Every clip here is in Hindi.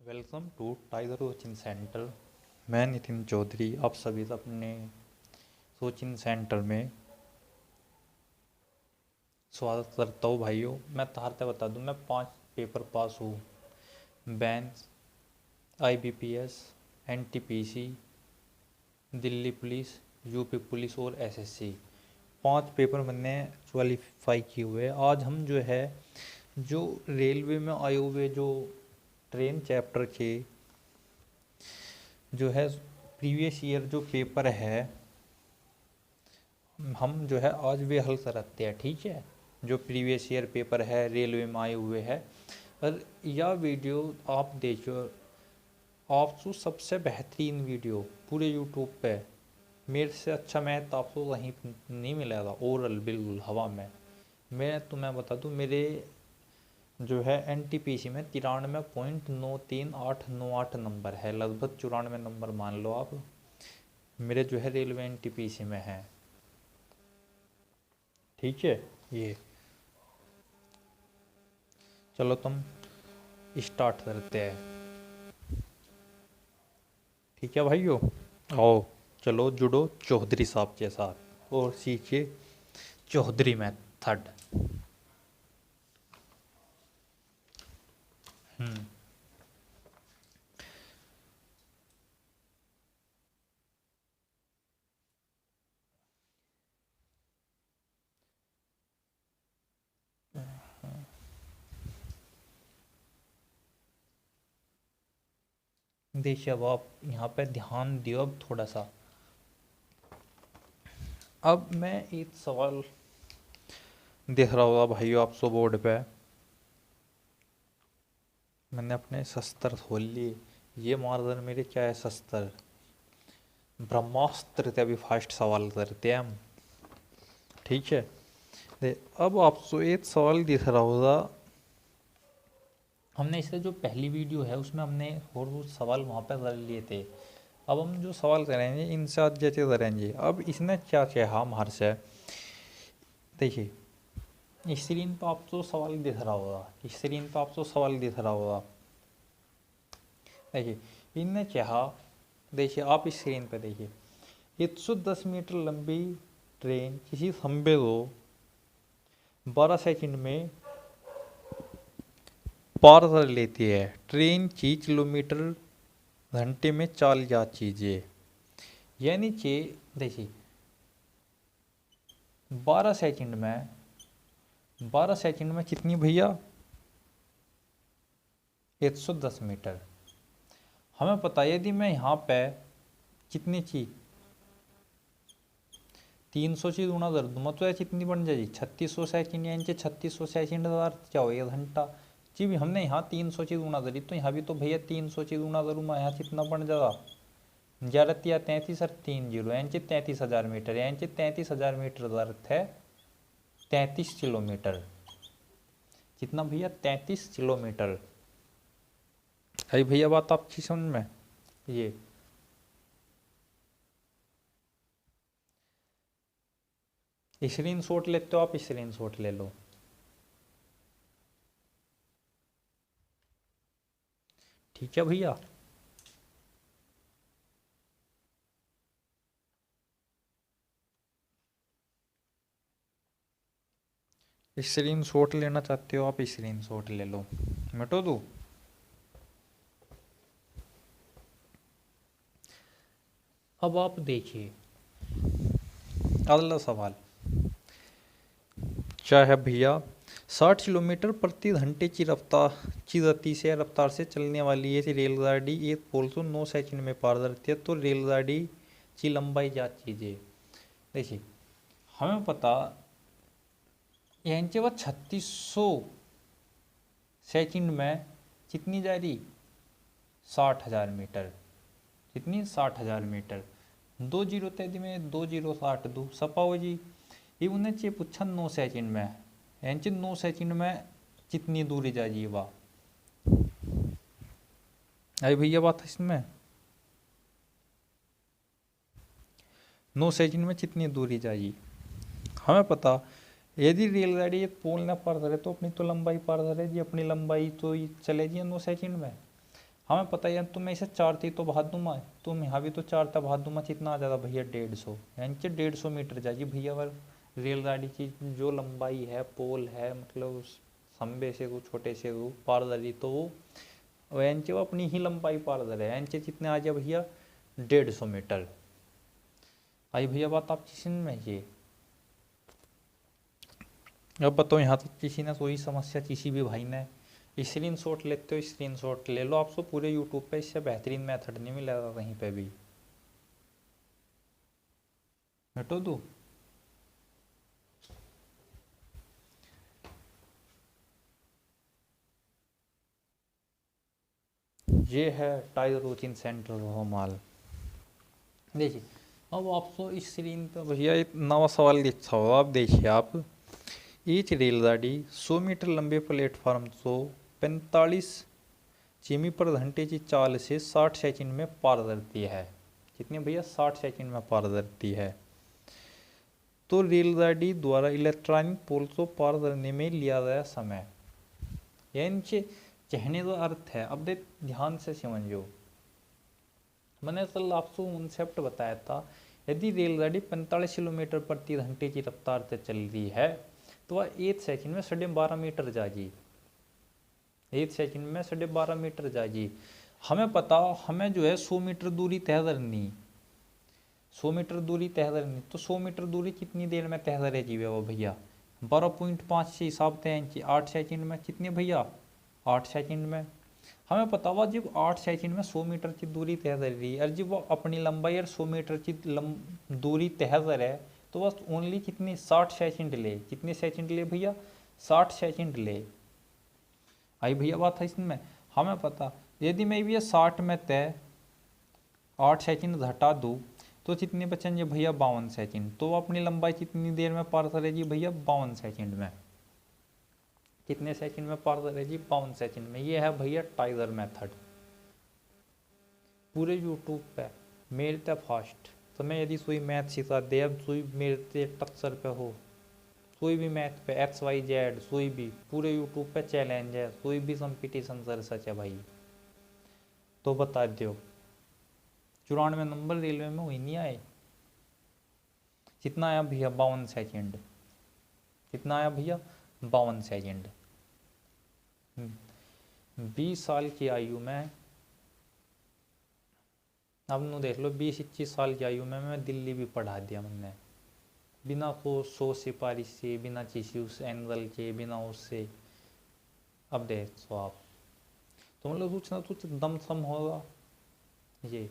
Welcome to tiger coaching centre. मैं नितिन चौधरी आप सभी अपने कोचिंग सेंटर में स्वागत करता हूँ। भाइयों, मैं तारते बता दूँ, मैं 5 पेपर पास हूँ। Bank, IBPS, NTPC, Delhi police, UP police और एसएससी। 5 पेपर मैंने क्वालिफाई किए हुए। आज हम जो रेलवे में आए हुए जो ट्रेन चैप्टर के प्रीवियस ईयर जो पेपर है, हम आज वे हल कराते हैं। ठीक है, जो प्रीवियस ईयर पेपर है रेलवे में आए हुए हैं। और यह वीडियो आप देखो, आपको सबसे बेहतरीन वीडियो पूरे यूट्यूब पे। मेरे से अच्छा मैथ आपको कहीं नहीं मिलेगा, ओरल बिल्कुल हवा में। मैं तुम्हें बता दूं, मेरे एनटीपीसी में 93.93898 नंबर है, लगभग 94 नंबर मान लो आप। मेरे रेलवे एनटीपीसी में है। ठीक है, ये चलो तुम स्टार्ट करते हैं। ठीक है भाइयों, आओ चलो जुड़ो चौधरी साहब के साथ और सीखिए चौधरी मेथड। हम्म देखिए, अब आप यहाँ पे ध्यान दियो अब थोड़ा सा। अब मैं एक सवाल देख रहा होगा भाइयों आपको बोर्ड पे। मैंने अपने शस्त्र खोल लिए। ये मारकर मेरे क्या है, शस्त्र ब्रह्मास्त्र थे। अभी फर्स्ट सवाल करते हैं हम। ठीक है, अब आपको एक सवाल दिख रहा होगा। हमने इससे जो पहली वीडियो है उसमें हमने और वो सवाल वहाँ पर कर लिए थे। अब हम जो सवाल करेंगे इनसे आज जैसे करेंगे। अब इसने क्या कहा हमारे से, देखिए स्क्रीन पर आपको सवाल दिख रहा होगा। स्क्रीन पर आपको सवाल दिख रहा होगा। देखिए इनने कहा, देखिए आप स्क्रीन पर देखिए, 110 मीटर लंबी ट्रेन किसी खंबे को 12 सेकंड में पार कर लेती है। ट्रेन की किलोमीटर घंटे में चाल जा चीजिए। यानी कि देखिए 12 सेकंड में 12 सेकंड में कितनी भैया, 110 मीटर। हमें पता है यदि मैं यहाँ पे कितनी चीज 300 चीज गुणा कर दूँ तो कितनी बन जाएगी, 3600 सेकंड। यानी कि 3600 सेकंड का अर्थ क्या हो, 1 घंटा। जी भी हमने यहाँ 300 चीज गुणा करी, तो यहाँ भी तो भैया 300 चीज गुणा करूँ मैं, यहाँ कितना बन जाएगा, 11 और 3 जीरो, यानी कि 33,000 मीटर। यानी कि 33,000 मीटर का अर्थ है 33 किलोमीटर। कितना भैया, 33 किलोमीटर। अरे भैया बात आपकी समझ में। ये स्क्रीन शॉट लेते हो आप, स्क्रीन शॉट ले लो। ठीक है भैया, स्क्रीन शॉट लेना चाहते हो आप, स्क्रीन शॉट ले लो। मिटो दो। अब आप देखिए अगला सवाल क्या है भैया। 60 किलोमीटर प्रति घंटे की रफ्तार की गति से रफ्तार से चलने वाली ये रेलगाड़ी एक पोल को 9 सेकंड में पार करती है, तो रेलगाड़ी की लंबाई ज्ञात कीजिए। देखिए हमें पता यांचे वह 3600 सेकंड में कितनी जा रही, 60,000 मीटर। कितनी, 60,000 मीटर। 2 जीरो तेजी में 2 जीरो 60 दो सपाओ जी। ये उन्हें चे पूछा 9 सेकंड में, यांचे 9 सेकंड में कितनी दूरी जाएगी वाह। अरे भैया बात इसमें 9 सेकंड में कितनी दूरी जाएगी। हमें पता यदि रेलगाड़ी एक पोल ना पार करे तो अपनी तो लंबाई पार करेगी, अपनी लंबाई तो चलेगी 9 सेकंड में। हमें पता है यार, तो मैं इसे 4 थी तो भाग दूंगा, तुम यहाँ भी तो 4 था भाग दूंगा, कितना आ जाता भैया 150, यानी कि 150 मीटर जाएगी भैया। अगर रेलगाड़ी की जो लंबाई है, पोल है, मतलब उस खंबे से वो छोटे से वो पारदरी, तो वो यानी कि वो अपनी ही लंबाई पारदर है, यानी कि कितने आ गया भैया 150 मीटर। आई भैया बात आपकी समझ में ये। अब बताओ यहाँ तक किसी ने कोई समस्या, किसी भी भाई ने? स्क्रीन शॉट लेते हो, स्क्रीन शॉट ले लो, आपको पूरे यूट्यूब पे इससे बेहतरीन मेथड नहीं मिलेगा कहीं पे भी। हटो दो। ये है टाइगर कोचिंग सेंटर माल। देखिए अब आपको इस स्क्रीन पर भैया एक नवा सवाल लिखा हो, आप देखिए आप, ईच रेलगाड़ी 100 मीटर लंबे प्लेटफार्म को 45 किमी पर घंटे की चाल से 60 सेकंड में पार करती है। कितने भैया 60 सेकंड में पार करती है। तो रेलगाड़ी द्वारा इलेक्ट्रॉनिक पोल को पार करने में लिया गया समय, यानी कि कहने का अर्थ है, अब देख ध्यान से समझो, मैंने कल आपको कॉन्सेप्ट बताया था, यदि रेलगाड़ी 45 किलोमीटर प्रति घंटे की रफ्तार से चल रही है तो वह 1 सेकंड में 12.5 मीटर जाएगी, 1 सेकंड में 12.5 मीटर जाएगी। हमें पता, हमें जो है 100 मीटर दूरी तय करनी, 100 मीटर दूरी तय करनी, तो 100 मीटर दूरी कितनी देर में तय करेगी वो भैया 12.5 से हिसाब तय कि 8 सेकंड में। कितने भैया 8 सेकंड में। हमें पता हुआ जब 8 सेकंड में 100 मीटर की दूरी तय कर रही है, और जब वो अपनी लंबाई और 100 मीटर की दूरी तय कर है, तो बस ओनली कितनी 60 सेकंड ले, कितने सेकंड ले भैया 60 सेकंड ले। आई भैया बात है इसमें। हमें पता यदि मैं भी 60 में तय 8 सेकंड घटा दूँ तो कितने बचेंगे भैया 52 सेकंड। तो अपनी लंबाई कितनी देर में पार करेगी भैया 52 सेकंड में। कितने सेकंड में पार करेगी 52 सेकंड में। ये है भैया टाइगर मेथड, पूरे यूट्यूब पे मेरे ते फास्ट। तो मैं यदि कोई मैथ सिखा दे, अब कोई मेरे ते टक्सर पे हो, कोई भी मैथ पे XYZ कोई भी, पूरे यूट्यूब पे चैलेंज है, कोई भी कंपटीशन कर सके भाई, तो बता दो। 94 नंबर रेलवे में वही नहीं आए। कितना आया भैया 52 सेकंड। कितना आया भैया 52 सेकंड। 20 साल की आयु में, अब नु देख लो 20-21 साल की आयु में मैं दिल्ली भी पढ़ा दिया मैंने, बिना को 100 सिपाही से, बिना किसी उस एंगल के, बिना उससे। अब देखो आप, तो मतलब कुछ ना कुछ दम सम होगा ये।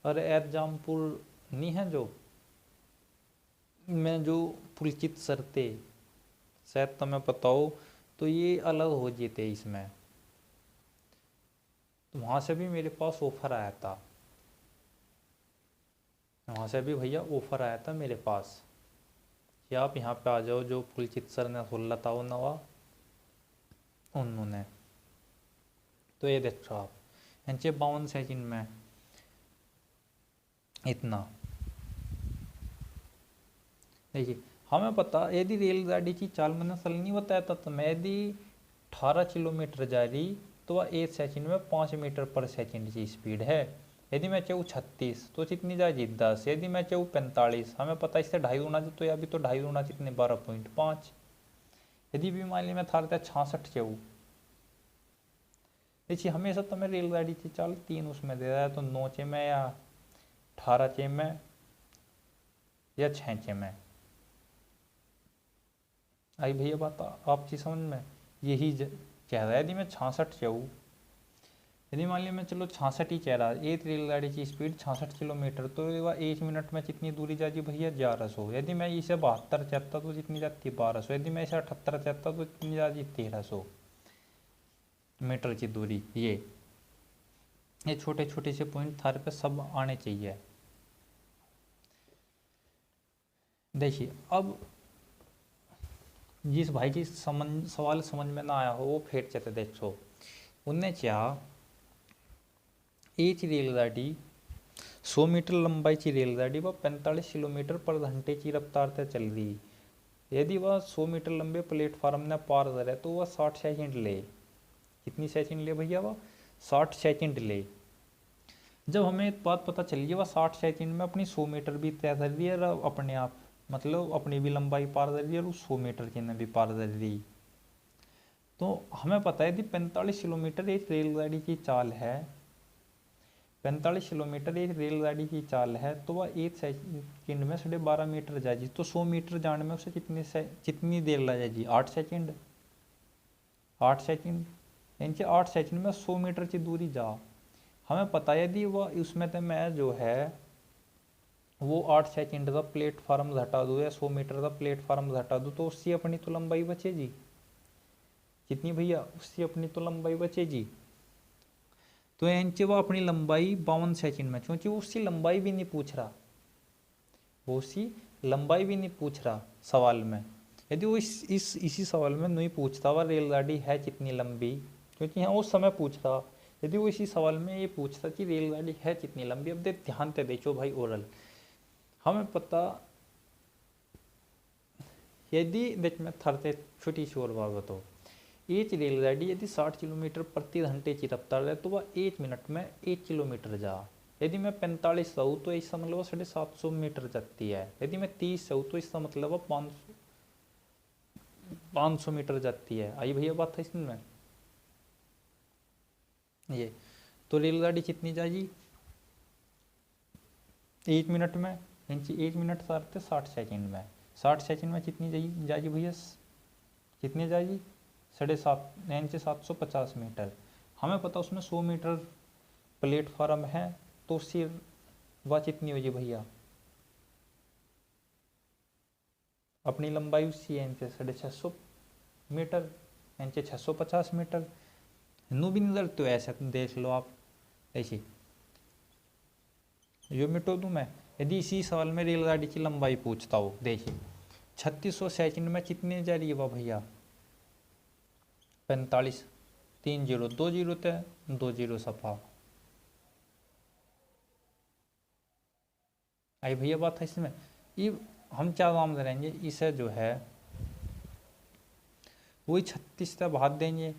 अरे एग्जाम्पल नहीं है जो मैं जो पुलकित सरते, शायद तुम्हें पता हो, तो ये अलग हो जीते इसमें। तो वहाँ से भी मेरे पास ऑफर आया था, वहाँ से भी भैया ऑफर आया था मेरे पास कि आप यहाँ पे आ जाओ, जो पुलकित सर ने खोला था वो नवा उन्होंने। तो ये देखो आप, यांचे 52 सेकंड में इतना। देखिए हमें पता यदि रेलगाड़ी की चाल मैंने सल नहीं बताया था, तो मैं यदि 18 किलोमीटर जा रही तो वह 1 सेकंड में 5 मीटर पर सेकंड की स्पीड है। यदि मैं चाहूँ 36 तो कितनी जाएगी 10। यदि मैं चाहूँ 45, हमें पता इससे 2.5 गुना, तो या भी तो 2.5 गुना कितने 12.5। यदि भी मान ली मैं था 66 चाहूँ, देखिए हमेशा तो मैं रेलगाड़ी की चाल 3 उसमें दे रहा है, तो 9 चे में या 18 चे में या 6 चे में। आई भैया बात आपकी समझ में। यही कह रहा है, यदि मैं 66 चाहूँ, यदि मान लिया मैं चलो 66 ही कह रहा है, एक रेलगाड़ी की स्पीड 66 किलोमीटर, तो वह 1 मिनट में कितनी दूरी जाती भैया 1100। यदि मैं इसे 72 चाहता तो कितनी जाती 1200। यदि मैं इसे 78 चाहता तो कितनी जाती 1300 मीटर की दूरी। ये छोटे छोटे से पॉइंट थारे पे सब आने चाहिए। देखिए अब जिस भाई की सवाल समझ में ना आया हो वो फिर चलते देखो। उनने क्या, एक रेलगाड़ी 100 मीटर लंबाई की रेलगाड़ी वह 45 किलोमीटर पर घंटे की रफ्तार से चल रही। यदि वह 100 मीटर लंबे प्लेटफार्म ने पार करे तो वह 60 सेकंड ले। कितनी सेकंड ले भैया वह 60 सेकंड ले। जब हमें एक बात पता चली वह 60 सेकंड में अपनी 100 मीटर भी तय कर रही है अपने आप, मतलब अपनी भी लंबाई पार कर रही है और 100 मीटर की ने भी पार कर रही। तो हमें पता है यदि 45 किलोमीटर एक रेलगाड़ी की चाल है, 45 किलोमीटर एक रेलगाड़ी की चाल है, तो वह एक सेकंड में 12.5 मीटर जाएगी। तो 100 मीटर जाने में उसे कितनी देर लग जाएगी? 8 सेकंड। 8 सेकंड यानी 8 सेकंड में 100 मीटर की दूरी जा। हमें पता है यदि वह उसमें तो मैं जो है वो 8 सेकंड का प्लेटफार्म घटा दूँ या 100 मीटर का प्लेटफार्म घटा दूँ, तो उससे अपनी तो लंबाई बचेगी। कितनी भैया? उससे अपनी तो लंबाई बचेगी। तो यांचे वो अपनी लंबाई 52 सेकंड में, क्योंकि वो उसकी लंबाई भी नहीं पूछ रहा, वो उसकी लंबाई भी नहीं पूछ रहा सवाल में। यदि वो इसी सवाल में नहीं पूछता वह रेलगाड़ी है कितनी लंबी, क्योंकि यहाँ उस समय पूछ रहा, यदि वो इसी सवाल में ये पूछता कि रेलगाड़ी है कितनी लंबी। अब देख ध्यान से देखो भाई ओरल, हमें पता यदि देख मैं थरते छोटी सी और बात बताओ, एक रेलगाड़ी यदि 60 किलोमीटर प्रति घंटे की रफ्तार है तो वह 1 मिनट में 1 किलोमीटर जा। यदि मैं 45 से हूँ तो इसका मतलब वह 750 मीटर जाती है। यदि मैं 30 से हूँ तो इसका मतलब वह 500 मीटर जाती है। आई भैया बात है इसमें ये। तो रेलगाड़ी कितनी जाएगी 1 मिनट में, यानी 1 मिनट सारते 60 सेकंड में, 60 सेकंड में कितनी जाएगी भैया? कितनी जाएगी? 7.5 यानी 750 मीटर। हमें पता उसमें 100 मीटर प्लेटफार्म है, तो उसकी वह कितनी होगी भैया? अपनी लंबाई उसकी है 650 मीटर, यानी 650 मीटर। नू भी नजर तो ऐसा देख लो आप ऐसी यो मिटो दूँ मैं। यदि इसी सवाल में रेलगाड़ी की लंबाई पूछता हो, देखिए 3600 सेकंड में कितने जा रही है वह भैया? 45, 3 जीरो 2 जीरो थे, 2 जीरो सफा। आई भैया बात है इसमें। ये हम क्या काम करेंगे, इसे जो है वही 36 से भाग देंगे,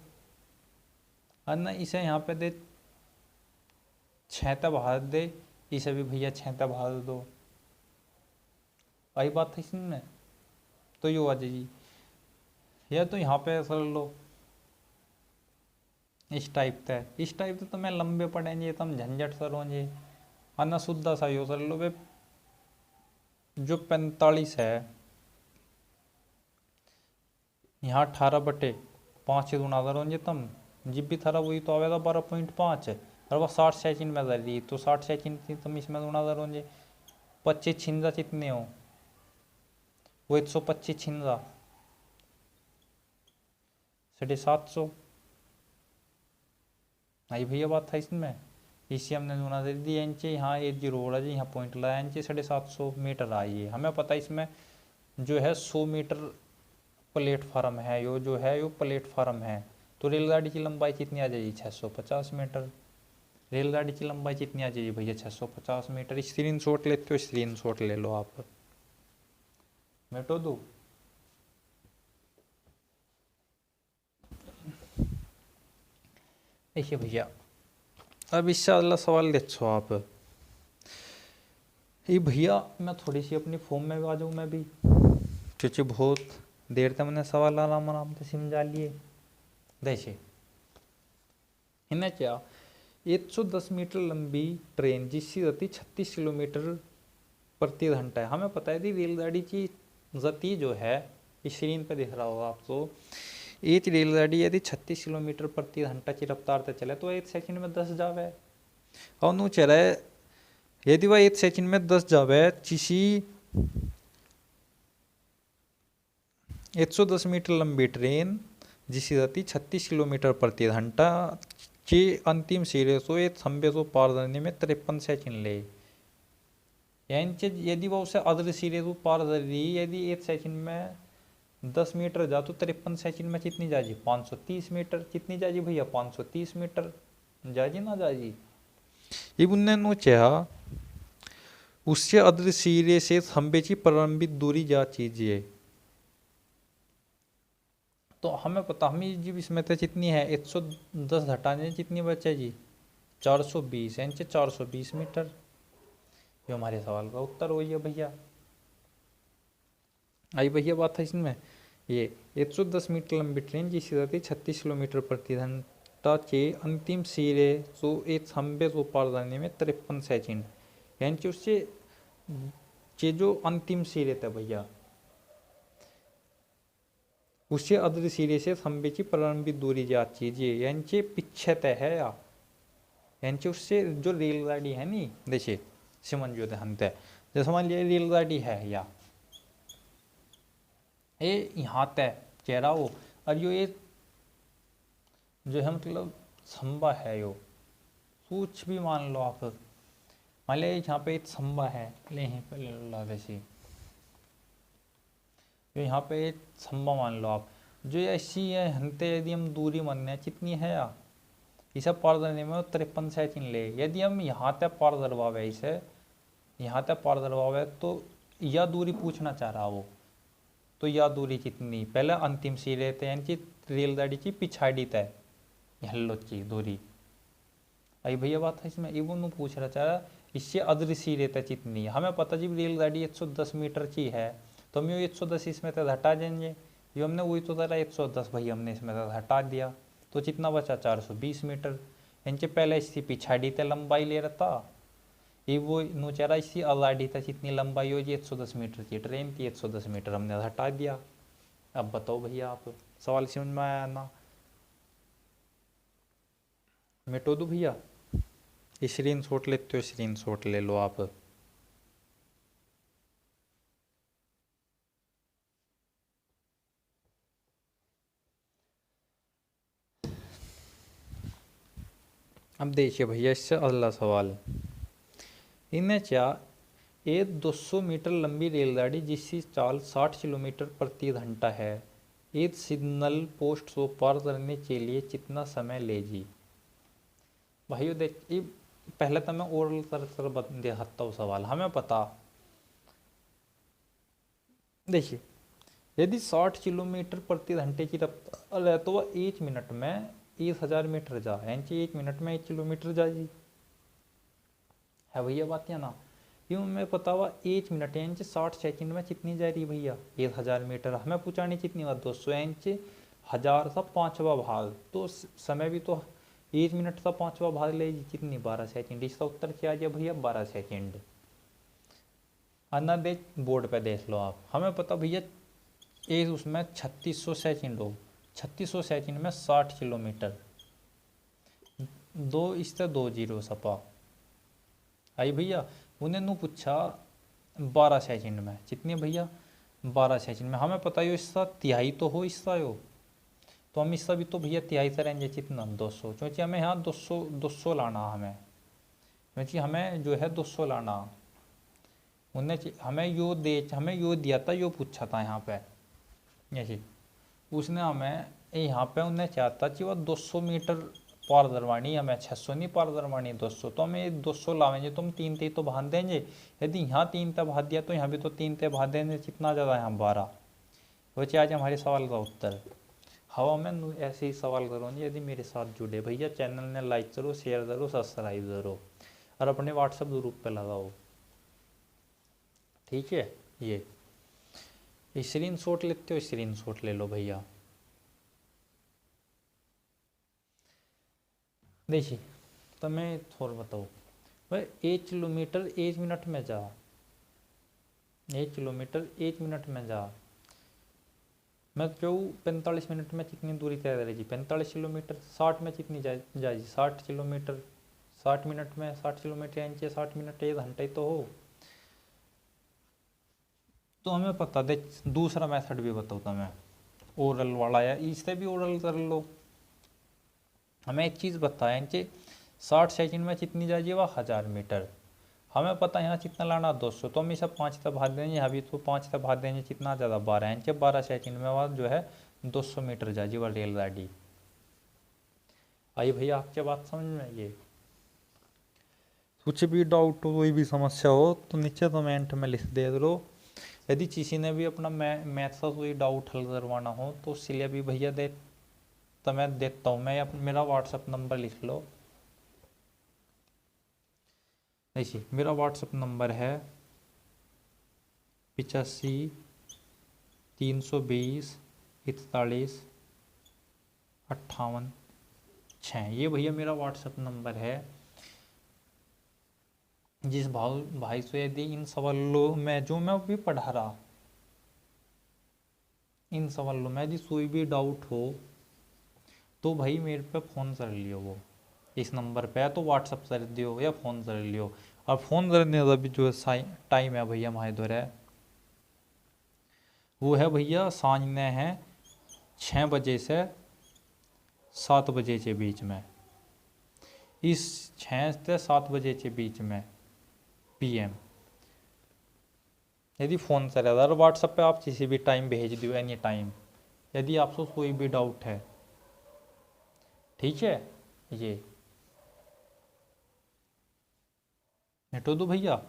और ना इसे यहाँ पे दे 6 से भाग दे, इसे भी भैया 6 से भाग दो। आई बात है इसमें। तो यो आ जाएगी, या तो यहाँ पे कर लो इस टाइप से तो मैं लंबे पड़ेंगे तुम झंझट सरोगे, और ना शुद्धा सा यो कर लो बे। जो 45 है यहाँ 18/5 गुना करोगे तुम, जिब भी थारा वही तो आवेगा 12.5, और वह 60 सेकंड में कर रही, तो 60 सेकंड तुम इसमें गुना करोगे। 25 छिंजा कितने हो? वो 125 छिंजा 750। आई भैया बात था इसमें। इसी हमने गुना दे दी इंचे, यहाँ 1 जीरो हो रहा जी, यहाँ पॉइंट लगाया इंचे 750 मीटर आई है। हमें पता इसमें जो है 100 मीटर प्लेटफार्म है, यो जो है यो प्लेटफार्म है। तो रेलगाड़ी की लंबाई कितनी आ जाएगी? 650 मीटर। रेलगाड़ी की लंबाई कितनी आ जाएगी भैया? 650 मीटर। स्क्रीन शॉट लेते हो? स्क्रीन शॉट ले लो आप, मिटो दो। देखिए भैया अब इससे अगला सवाल देखो आप। ये भैया मैं थोड़ी सी अपनी फॉर्म में आ जाऊँ मैं भी, क्योंकि बहुत देर तक मैंने सवाल आराम आराम से समझा लिए। देखिए इन्हें क्या 110 मीटर लंबी ट्रेन जिसकी गति 36 किलोमीटर प्रति घंटा है। हमें पता है कि रेलगाड़ी की गति जो है इस स्क्रीन पर दिख रहा होगा आपको, एक रेलगाड़ी यदि 36 किलोमीटर प्रति घंटा की रफ्तार से चले तो 1 सेकंड में 10 जावे। और नू चल रहा है यदि वह 1 सेकंड में 10 जावे, किसी 110 मीटर लंबी ट्रेन जिसकी गति 36 किलोमीटर प्रति घंटा के अंतिम सिरे से एक खंबे को पार करने में 53 सेकंड ले। यानी यदि वह उसे अदर सिरे को पार कर रही, यदि 1 सेकंड में 10 मीटर जा तो 53 सेकंड में कितनी जाएगी? 530 मीटर। कितनी जाएगी भैया? 530 मीटर जाएगी ना जाएगी। ये उन्होंने नो चाहा उससे अदर सिरे से खंबे की प्रारंभिक दूरी जा कीजिए। तो हमें पता हमें जी इसमें तो जितनी है 110 हटाने जितनी बचे जी 420 इंच 420 मीटर। ये हमारे सवाल का उत्तर हो, ये भैया आई भैया बात है इसमें। ये 110 मीटर लंबी ट्रेन जिसकी गति 36 किलोमीटर प्रति घंटा के अंतिम सिरे तो एक खंबे को पार करने में 53 सेकंड, यानी उससे जे जो अंतिम सिरे थे भैया उससे अदर सिरे से खंबे की प्रारंभिक दूरी याद कीजिए, यानी पीछे तय है यानी उससे जो रेलगाड़ी है नी देखिए समझ जो हम तय जैसे मान लिया रेलगाड़ी है या ये यहाँ तय कह रहा हो, और यो ये जो है मतलब खंबा है यो कुछ भी मान लो आप, मान लिया यहाँ पे एक खंबा है ले यहीं पे ले लो वैसे जो यहाँ पे एक खंबा मान लो आप, जो ऐसी है हंते यदि हम दूरी मानने कितनी है या इसे पार करने में 53 सेकंड ले, यदि हम यहाँ तक पार करवावे इसे यहाँ तक पार करवावे तो यह दूरी पूछना चाह रहा वो, तो यह दूरी कितनी पहले अंतिम सिरे थे यानी कि रेलगाड़ी की पिछाड़ी तय हल्लो की दूरी आई भैया बात है इसमें। ये वो पूछ रहा चाह रहा इससे अदर सिरे तय कितनी, हमें पता जी रेलगाड़ी 110 मीटर की है तो हम ये 110 इसमें तक हटा देंगे, ये हमने वही तो करा 110 भाई हमने इसमें तक हटा दिया तो कितना बचा 420 मीटर, इनके पहले इसकी पिछाड़ी तय लंबाई ले रहा था ये वो नोचारा इसी अलाडी तक कितनी लंबाई हो जी 110 मीटर की ट्रेन की 110 मीटर हमने हटा दिया। अब बताओ भैया आप सवाल समझ में आया ना, मिटो दो भैया स्क्रीन शॉट लेते हो स्क्रीन शॉट ले लो आप। अब देखिए भैया इससे अगला सवाल, इन्हें क्या एक 200 मीटर लंबी रेलगाड़ी जिसकी चाल 60 किलोमीटर प्रति घंटा है एक सिग्नल पोस्ट को पार करने के लिए कितना समय लेगी। भाइयों देख ये पहले तो मैं ओरल कर दिखाता हूँ सवाल, हमें पता देखिए यदि 60 किलोमीटर प्रति घंटे की रफ्तार है तो वह 1 मिनट में 1000 मीटर जा, यानी 1 मिनट में 1 किलोमीटर जाएगी है भैया बात या ना। क्यों मैं पता हुआ 1 मिनट यानी 60 सेकंड में कितनी जा रही भैया 1000 मीटर, हमें पूछानी कितनी बात 200 यानी 1000 का 5वां भाग, तो समय भी तो 1 मिनट का 5वां भाग लेगी कितनी 12 सेकंड, इसका उत्तर क्या आ गया भैया 12 सेकंड। अन्ना देख बोर्ड पे देख लो आप, हमें पता भैया एक उसमें 3600 सेकंड हो, 3600 सेकंड में 60 किलोमीटर, दो इससे 2 जीरो सपा आई भैया। उन्हें नू पूछा 12 सेकंड में कितनी भैया 12 सेकंड में, हमें पता है इसका तिहाई तो हो इसका हो, तो हम इसका भी तो भैया तिहाई करेंगे कितना 200, क्योंकि हमें यहाँ 200 लाना हमें, क्योंकि हमें जो है 200 लाना, उन्हें हमें यो दिया था यो पूछा था यहाँ पे ऐसे, उसने हमें यहाँ पे उन्हें चाहता कि वह 200 मीटर पार करवानी, हमें 600 नहीं पार करवानी 200, तो हमें 200 लावेंगे तो हम 3 ते तो भाग देंगे, यदि यहाँ 3 ते भाग दिया तो यहाँ भी तो 3 ते भाग देंगे, कितना ज़्यादा यहाँ 12, वैसे आज हमारे सवाल का उत्तर। हवा में ऐसे ही सवाल करूँगी यदि मेरे साथ जुड़े भैया, चैनल ने लाइक करो शेयर करो सब्सक्राइब करो और अपने व्हाट्सएप ग्रुप पे लगाओ ठीक है। ये स्क्रीन शॉट लेते हो स्क्रीन शॉट ले लो भैया। देखिए तो मैं थोड़ा बताऊँ भाई 1 किलोमीटर 1 मिनट में जा, 1 किलोमीटर 1 मिनट में जा, मैं कहूँ 45 मिनट में कितनी दूरी तय करेगी 45 किलोमीटर, 60 में कितनी जाएगी 60 किलोमीटर, 60 मिनट में 60 किलोमीटर यानी 60 मिनट 1 घंटे तो हो। तो हमें पता दे दूसरा मेथड भी बताओ तो मैं ओरल वाला या इससे भी ओरल कर लो, हमें एक चीज़ बताया कि 60 सेकंड में कितनी जाएगी वह 1000 मीटर, हमें पता है यहाँ कितना लाना 200, तो हम इसे 5 तक भाग देंगे, यहाँ भी तो 5 तक भाग देंगे कितना ज़्यादा 12 इंच 12 सेकंड में वह जो है 200 मीटर जाएगी वह रेलगाड़ी। आई भैया आपके बात समझ में, ये कुछ भी डाउट हो कोई भी समस्या हो तो नीचे कमेंट में लिख दे दो, यदि किसी ने भी अपना मैथ का कोई डाउट हल करवाना हो तो इसलिए भी भैया तो मैं देता हूँ। मैं मेरा व्हाट्सअप नंबर लिख लो। देखिए मेरा व्हाट्सअप नंबर है 85 320 41 58 6। ये भैया मेरा व्हाट्सअप नंबर है। जिस भाई से यदि इन सवालों में जो मैं अभी पढ़ा रहा, इन सवालों में यदि कोई भी डाउट हो तो भाई मेरे पे फ़ोन कर लियो। वो इस नंबर पे है तो व्हाट्सअप कर दियो या फ़ोन कर लियो। और फ़ोन करने का भी जो टाइम है भैया हमारे इधर है वो है भैया सांझ में है 6 बजे से 7 बजे के बीच में। इस 6 से 7 बजे के बीच में PM यदि फ़ोन करेगा और व्हाट्सएप पे आप किसी भी टाइम भेज दियो एनी टाइम, यदि आपको कोई भी डाउट है। ठीक है, ये नेटो दो भैया,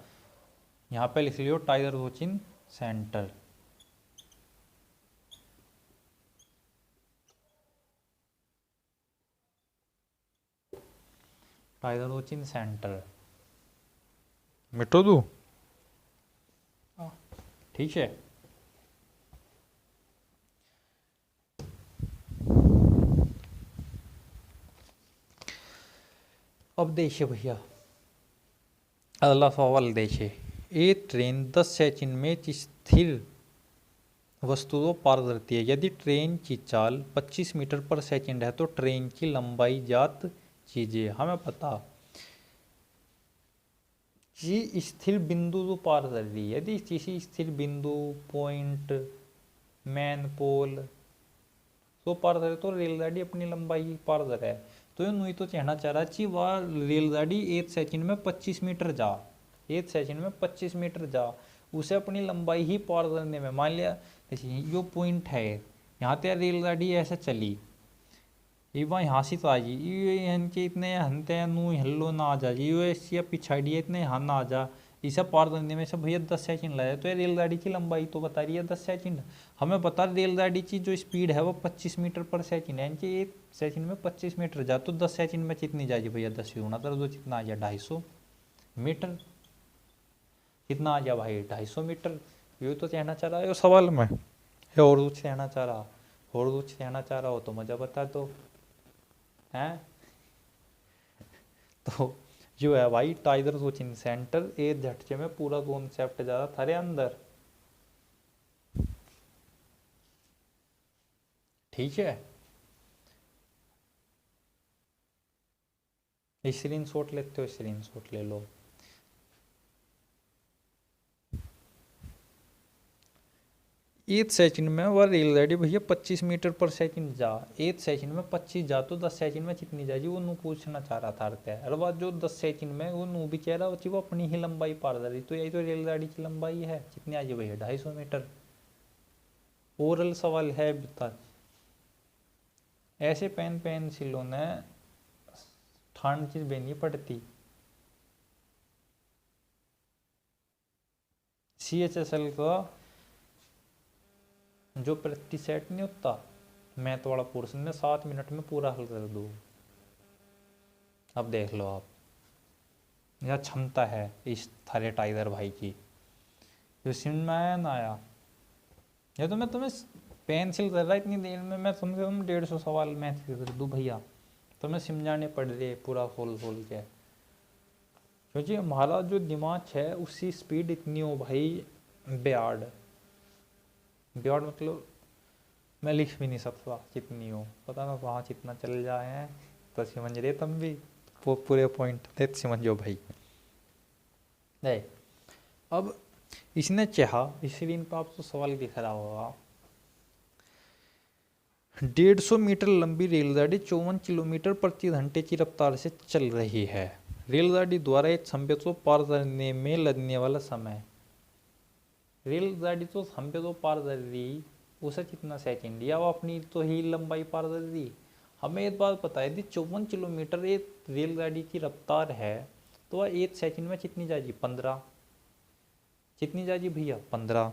यहाँ पे लिख लियो tiger coaching centre. Tiger coaching centre मिटो दो। ठीक है, अब देखिए भैया अगला सवाल देखिए। एक ट्रेन 10 सेकंड में स्थिर वस्तु को पार करती है। यदि ट्रेन की चाल 25 मीटर पर सेकंड है तो ट्रेन की लंबाई ज्ञात कीजिए। हमें पता कि स्थिर बिंदु को पार कर रही है। यदि किसी स्थिर बिंदु पॉइंट मैन पोल तो पार करे तो रेलगाड़ी अपनी लंबाई पार करे। तो ये नहीं तो कहना चाह रहा कि वह रेलगाड़ी 1 सेकंड में 25 मीटर जा, 1 सेकंड में 25 मीटर जा, उसे अपनी लंबाई ही पार करने में, मान लिया देखिए यो पॉइंट है, यहाँ पे रेलगाड़ी ऐसे चली, ये वहाँ यहाँ से तो आ जी ये इनके इतने हनते नू हल्लो ना आ जा जी ये ऐसी पिछाड़ी इतने यहाँ ना आ जा, इसे पार करने में से भैया 10 सेकंड लगे। तो ये रेलगाड़ी की लंबाई तो बता रही है 10 सेकंड। हमें बता रेलगाड़ी की जो स्पीड है वो 25 मीटर पर सेकंड है, इनके 1 सेकंड में 25 मीटर जा, तो 10 सेकंड में कितनी जाएगी भैया 10 गुना तो कितना आ गया 250 मीटर। कितना आ गया भाई 250 मीटर। ये तो कहना चाह रहा है सवाल में, और कुछ कहना चाह रहा, और कुछ कहना चाह रहा हो तो मुझे बता दो हैं। तो जो है भाई टाइगर कोचिंग सेंटर एक झटके में पूरा कॉन्सेप्ट ज्यादा थारे अंदर। ठीक है, स्क्रीन शॉट लेते हो स्क्रीन शॉट ले लो। एक सेकंड में वह रेलगाड़ी भैया 25 मीटर पर सेकंड जा, 1 सेकंड में 25 जा तो 10 सेकंड में कितनी जाएगी वो नू पूछना चाह रहा था। अरे बात जो 10 सेकंड में वो नू भी कह रहा वो अपनी ही लंबाई पार कर रही, तो यही तो रेलगाड़ी की लंबाई है। कितनी आ गई भैया 250 मीटर। ओरल सवाल है बता। ऐसे पेन पेंसिलों ने ठंड चीज बेनी पड़ती। CHSL का जो प्रति सेट नहीं होता मैथ वाला पोर्शन में 7 मिनट में पूरा हल कर दो। अब देख लो आप, यह क्षमता है इस थारे टाइगर भाई की, जो समझ में आया ना आया। ये तो मैं तुम्हें पेंसिल कर रहा इतनी देर में, मैं कम से कम 150 सवाल मैथ के कर दूँ भैया, तो मैं समझाने पड़ रही है पूरा खोल खोल के, क्योंकि हमारा जो दिमाग है उसकी स्पीड इतनी हो भाई ब्याड ब्याड, मतलब मैं लिख भी नहीं सकता कितनी हो, पता ना वहाँ कितना चल जाए हैं। तो समझ रहे तुम भी वो पूरे पॉइंट थे समझो भाई। नहीं अब इसने चाहा, इसलिए इन पर आपको सवाल दिख रहा होगा। 150 मीटर लंबी रेलगाड़ी 54 किलोमीटर प्रति घंटे की रफ्तार से चल रही है। रेलगाड़ी द्वारा एक खंभे को पार करने में लगने वाला समय, रेलगाड़ी तो खंभे को पार कर रही उसे कितना सेकंड, या वो अपनी तो ही लंबाई पार कर रही। हमें एक बात पता है यदि 54 किलोमीटर एक रेलगाड़ी की रफ्तार है तो वह 1 सेकंड में कितनी जाएगी 15, कितनी जाएगी भैया 15।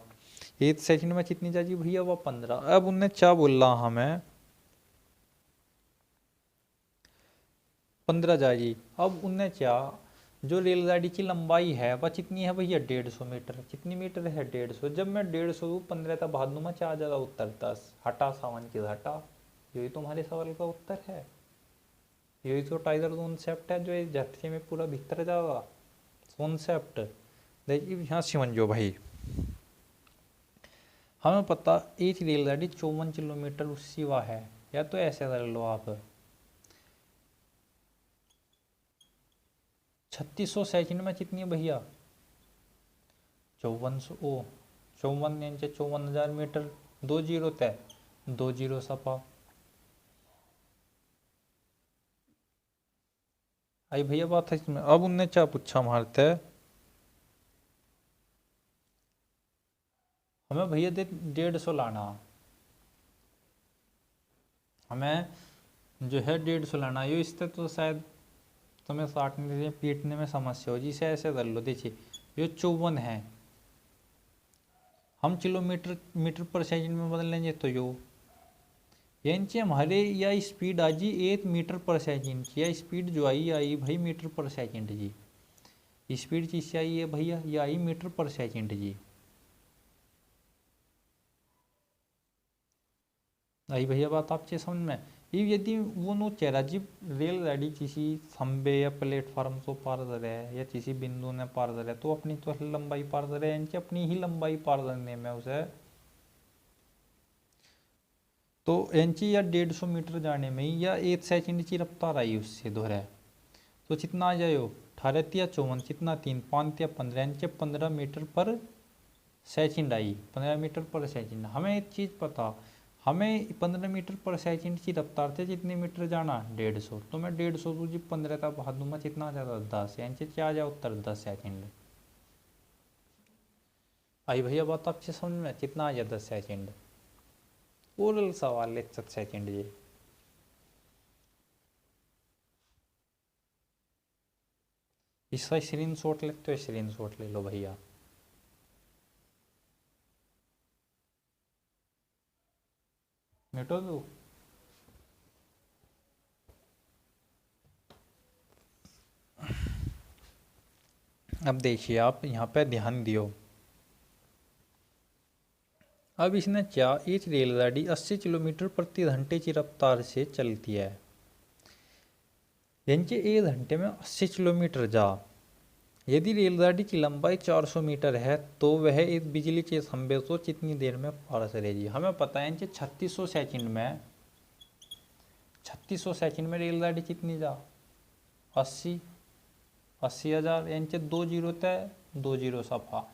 एक सेकंड में कितनी जा जी भैया, वो 15। अब उनने क्या बोला हमें, 15 जा जी। अब उनने क्या, जो रेलगाड़ी की लंबाई है वह कितनी है भैया, 150 मीटर। कितनी मीटर है, 150। जब मैं 150 15 तक भाग दूंगा, क्या आ जाएगा उत्तर, 10। हटा सावन की हटा। यही तुम्हारे सवाल का उत्तर है। यही तो टाइगर कॉन्सेप्ट है, जो इस झटके में पूरा भीतर जाएगा कॉन्सेप्ट। देखिए यहाँ समझो भाई, हमें पता एक रेलगाड़ी 54 किलोमीटर उसकी वह है, या तो ऐसे कर लो आप, 3600 सेकंड में कितनी है भैया, 5400 ओ 54 इंच 54,000 मीटर। 20 तय, 20 सपा। आई भैया बात है इसमें। अब उनने क्या पूछा मारते, हमें भैया दे 150 लाना, हमें जो है 150 लाना। ये इससे तो शायद तुम्हें काटने से पीटने में समस्या हो, जिसे ऐसे कर लो। देखिए ये 54 है, हम किलोमीटर मीटर पर सेकंड में बदल लेंगे तो यो, यांचे हमारे या स्पीड आ जी 1 मीटर पर सेकंड की, या स्पीड जो आई भाई मीटर पर सेकंड जी। स्पीड किससे आई है भैया, ये आई मीटर पर सेकंड जी। आई भैया बात आपके समझ में। ये यदि वो नो चेहरा जी रेलगाड़ी किसी खंबे या प्लेटफार्म को पार करे या किसी बिंदु ने पार करे, तो अपनी तो लंबाई पार करे, इनकी अपनी ही लंबाई पार करने में उसे तो इंची या 150 मीटर जाने में ही या 1 सेकंड की रफ्तार आई उससे दोहरा, तो कितना आ जाए, 18 × 54 कितना, 3 5 × 15 इंच 15 मीटर पर सेकंड आई, 15 मीटर पर सेकंड। हमें एक चीज़ पता, हमें 15 मीटर पर सेकंड की रफ्तार से कितने मीटर जाना, 150। तो मैं 150 को जी 15 तक भाग दूंगा, कितना आ जाता, 10, यानी क्या आ जाए उत्तर, 10 सेकंड। आई भैया बात आपसे समझ में, कितना आ जाए 10 सेकंड। ओरल सवाल 1 सेकंड ये। इसका स्क्रीन शॉट लगते हो, स्क्रीन शॉट ले लो भैया। मिटो दो। अब देखिए आप यहाँ पे ध्यान दियो। अब इसने क्या, एक रेलगाड़ी 80 किलोमीटर प्रति घंटे की रफ्तार से चलती है, यानी कि 1 घंटे में 80 किलोमीटर जा। यदि रेलगाड़ी की लंबाई 400 मीटर है, तो वह एक बिजली के खंभे को कितनी देर में पार करेगी। हमें पता है कि 3600 सेकंड में रेलगाड़ी कितनी जा, 80,000, यानी कि 20 तय 20 सफा।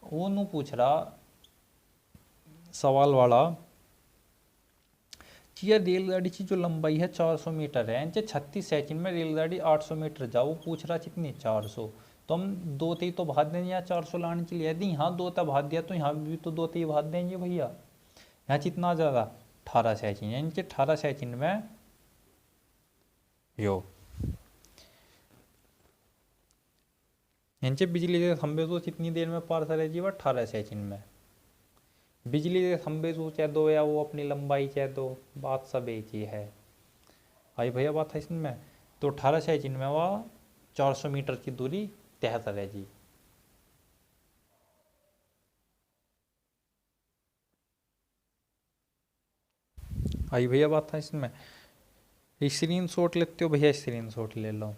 वो नू पूछ रहा सवाल वाला कि यह रेलगाड़ी की जो लंबाई है 400 मीटर है, यानी 36 सेकंड में रेलगाड़ी 800 मीटर जा। वो पूछ रहा कितनी, 400। तो हम दो ते तो भाग देंगे यहाँ 400 लाने के लिए। यदि यहाँ दो तक भाग दिया तो यहाँ भी तो दो ते भाग देंगे भैया। यहाँ कितना ज़्यादा, 18 सेकंड, यानी कि 18 सेकंड में यो, यानी कि बिजली के खंभे को कितनी देर में पार करेगी, वह 18 सेकंड में। बिजली के खंभे को चाहे दो या वो अपनी लंबाई चाहे दो, बात सब एक ही है। आई भैया बात है इसमें। तो 18 सेकंड में वह 400 मीटर की दूरी तय करेगी। आई भैया बात है इसमें। स्क्रीन शॉट लेते हो भैया, स्क्रीन शॉट ले लो।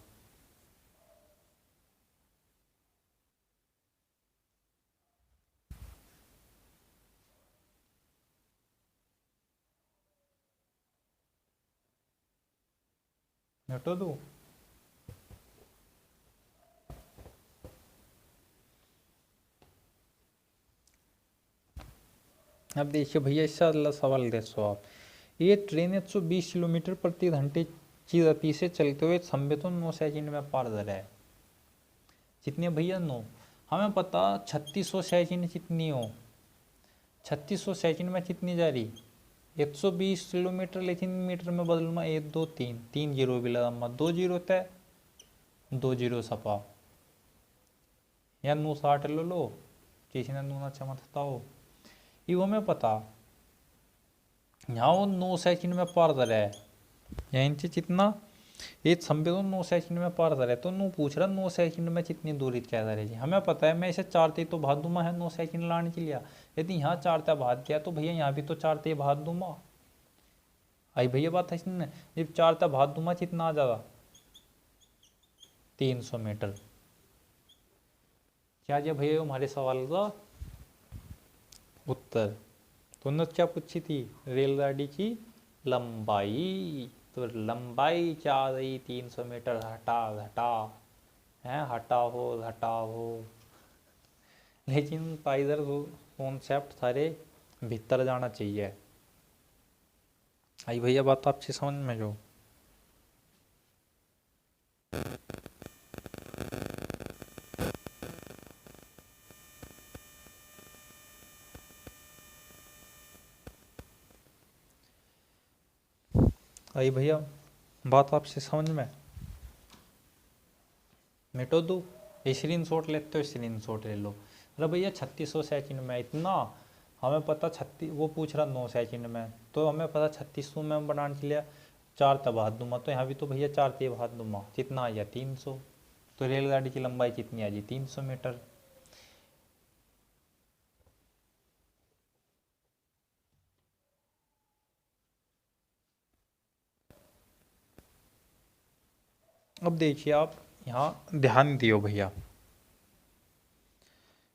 हटो दो। अब देखिए भैया, इससे अगला सवाल देखो आप। ये ट्रेन 120 किलोमीटर प्रति घंटे की गति से चलते हुए खंभे तो 9 सेकंड में पार कर रहा है। कितनी है भैया, 9। हमें पता 3600 सेकंड कितनी हो, 3600 सेकंड में कितनी जा रही, 120 किलोमीटर। लेकिन मीटर में बदलूंगा, 1 2 3, 3 जीरो भी लगाऊंगा, 2 जीरो तय 20 सपा, या 9 60 लो लो, किसी ने नूना चमकता हो। ये वो हमें पता, यहाँ वो 9 सेकंड में पार कर है, यहाँ इनसे कितना एक संबे तो 9 सेकंड में पार कर है, तो नू पूछ रहा 9 सेकंड में कितनी दूरी क्या करेगी। हमें पता है मैं इसे 4 ते तो भाग दूंगा है 9 सेकंड लाने के लिए, यदि यहाँ 4 ते भाग गया तो भैया यहाँ भी तो 4 ते भाग दूंगा। आई भैया बात है इसने, जब 4 ते भाग दूंगा कितना आ जाएगा 300 मीटर। क्या जी भैया हमारे सवाल का उत्तर। तुमने क्या पूछी थी, रेलगाड़ी की लंबाई, तो लंबाई क्या आ रही 300 मीटर, हटा घटा है, हटाओ घटाओ। लेकिन टाइगर कॉन्सेप्ट सारे भीतर जाना चाहिए। आई भैया बात आपसे समझ में जो। आई भैया बात आपसे समझ में। मिटो दो, स्क्रीन शॉट लेते हो स्क्रीन शॉट ले लो। अरे भैया 3600 सेकंड में इतना, हमें पता 36 वो पूछ रहा 9 सेकंड में, तो हमें पता 3600 में बनाने के लिए 4 तबाह दूंगा, तो यहाँ भी तो भैया 4 ते भाग दूंगा, कितना आ गया 300। तो रेलगाड़ी की लंबाई कितनी आ गई 300 मीटर। अब देखिए आप यहाँ ध्यान दियो भैया,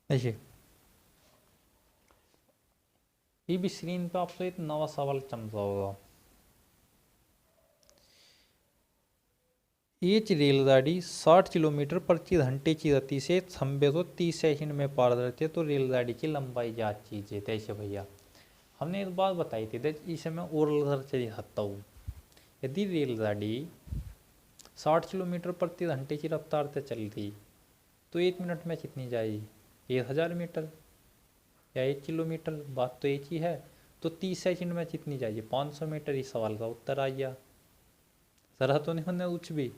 देखिए ये भी स्क्रीन पे आपको एक नवा सवाल चमका होगा। एक रेलगाड़ी 60 किलोमीटर प्रति घंटे की गति से 30 सेकंड में पार करती है, तो रेलगाड़ी की लंबाई ज्ञात कीजिए। कैसे भैया, हमने एक बात बताई थी, देख इसे मैं ओरल कर चली सकता हूँ। यदि रेलगाड़ी 60 किलोमीटर प्रति घंटे की रफ्तार से चल रही, तो 1 मिनट में कितनी जाएगी 1000 मीटर या 1 किलोमीटर, बात तो एक ही है। तो 30 सेकंड में कितनी जाएगी 500 मीटर। इस सवाल का उत्तर आ गया। जरा तो नहीं होने कुछ भी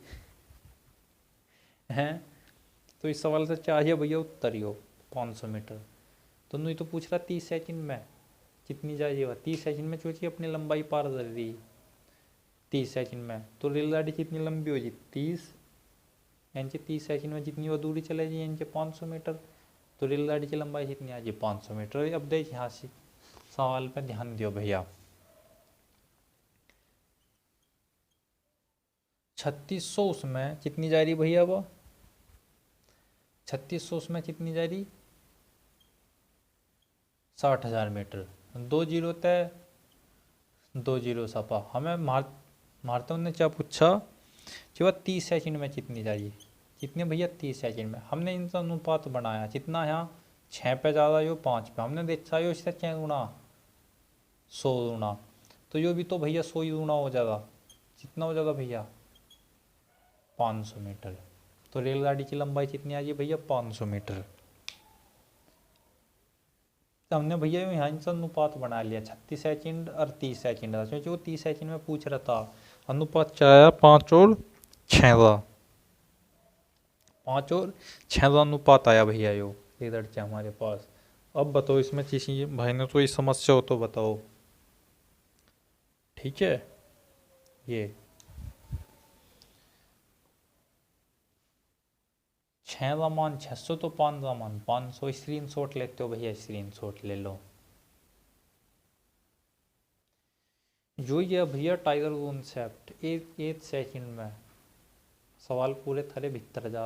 हैं, तो इस सवाल से चाहिए भैया उत्तर ही हो 500 मीटर। तो नहीं तो पूछ रहा 30 सेकंड में कितनी जाएगी, 30 सेकंड में सोचिए अपनी लंबाई पार कर रही 30 सेकंड में, तो रेलगाड़ी कितनी लंबी होगी 30, यानी 30 सेकंड में जितनी वो दूरी चलेगी यानी 500 मीटर। तो रेलगाड़ी की लंबाई कितनी आ गई 500 मीटर। अब देख यहाँ से सवाल पे ध्यान दियो भैया, 3600 उसमें कितनी जा रही भैया, वो 3600 उसमें कितनी जा रही 60,000 मीटर। 2 जीरो तय 2 जीरो सपा। हमें मारते ने क्या पूछा कि वह 30 सेकंड में कितनी जा रही, कितने भैया 30 सेकंड में। हमने इनका अनुपात बनाया कितना, यहाँ 6 पे ज़्यादा यो 5 पे, हमने देखा यो इससे 6 गुना 100 गुना, तो यो भी तो भैया 100 ही गुना हो जाएगा। कितना हो जाएगा भैया 500 मीटर। तो रेलगाड़ी की लंबाई कितनी आ गई भैया 500 मीटर। तो हमने भैया यहाँ इनका अनुपात बना लिया 36 सेकंड और 30 सेकंड का, क्योंकि वो 30 सेकंड में पूछ रहा था। अनुपात क्या आया 5 और 6 का, 5 और 6 का अनुपात आया भैया यो इधर से हमारे पास। अब बताओ इसमें किसी भाई ने कोई समस्या हो तो बताओ, ठीक है। ये 6 का मान 600, तो 5 का मान 500। स्क्रीन शॉट लेते हो भैया, स्क्रीन शॉट ले लो। जो ये भैया टाइगर कॉन्सेप्ट एक सेकंड में सवाल पूरे थारे भीतर जा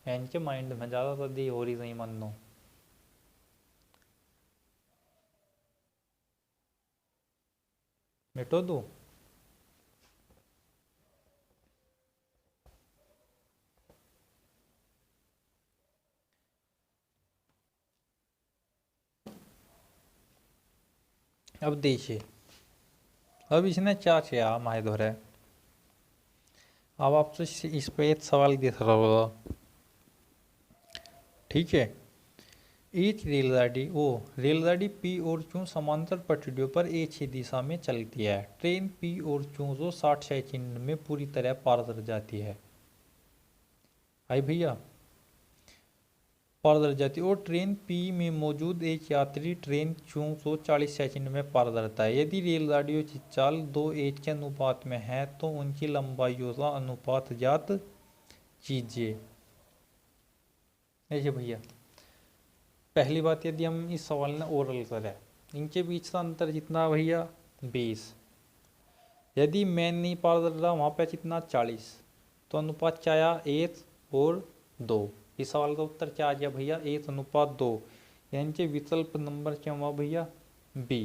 इनके माइंड में ज़्यादा तदी हो रही नहीं मानो। मिटो दो, अब देखिए अब इसने क्या किया हमारे दोहरे। अब आपसे इस पे एक सवाल दिख रहा होगा, ठीक है। एक रेलगाड़ी पी और क्यू समांतर पटरियों पर एक ही दिशा में चलती है। ट्रेन पी और क्यू को 60 सेकंड में पूरी तरह पार कर जाती है। आई भैया पारदर्शी जाती है। और ट्रेन पी में मौजूद एक यात्री ट्रेन क्यों 140 सेकंड में पार करता है। यदि रेलगाड़ियों की चाल 2:1 के अनुपात में है तो उनकी लंबाइयों का अनुपात ज्ञात कीजिए। देखिए भैया, पहली बात, यदि हम इस सवाल ने ओरल करें, इनके बीच का अंतर कितना भैया 20। यदि मैं नहीं पार कर रहा वहाँ पे कितना 40, तो अनुपात क्या आया 1 और 2। इस सवाल का उत्तर क्या आ गया भैया 1:2। यानी कि विकल्प नंबर क्या हुआ भैया बी,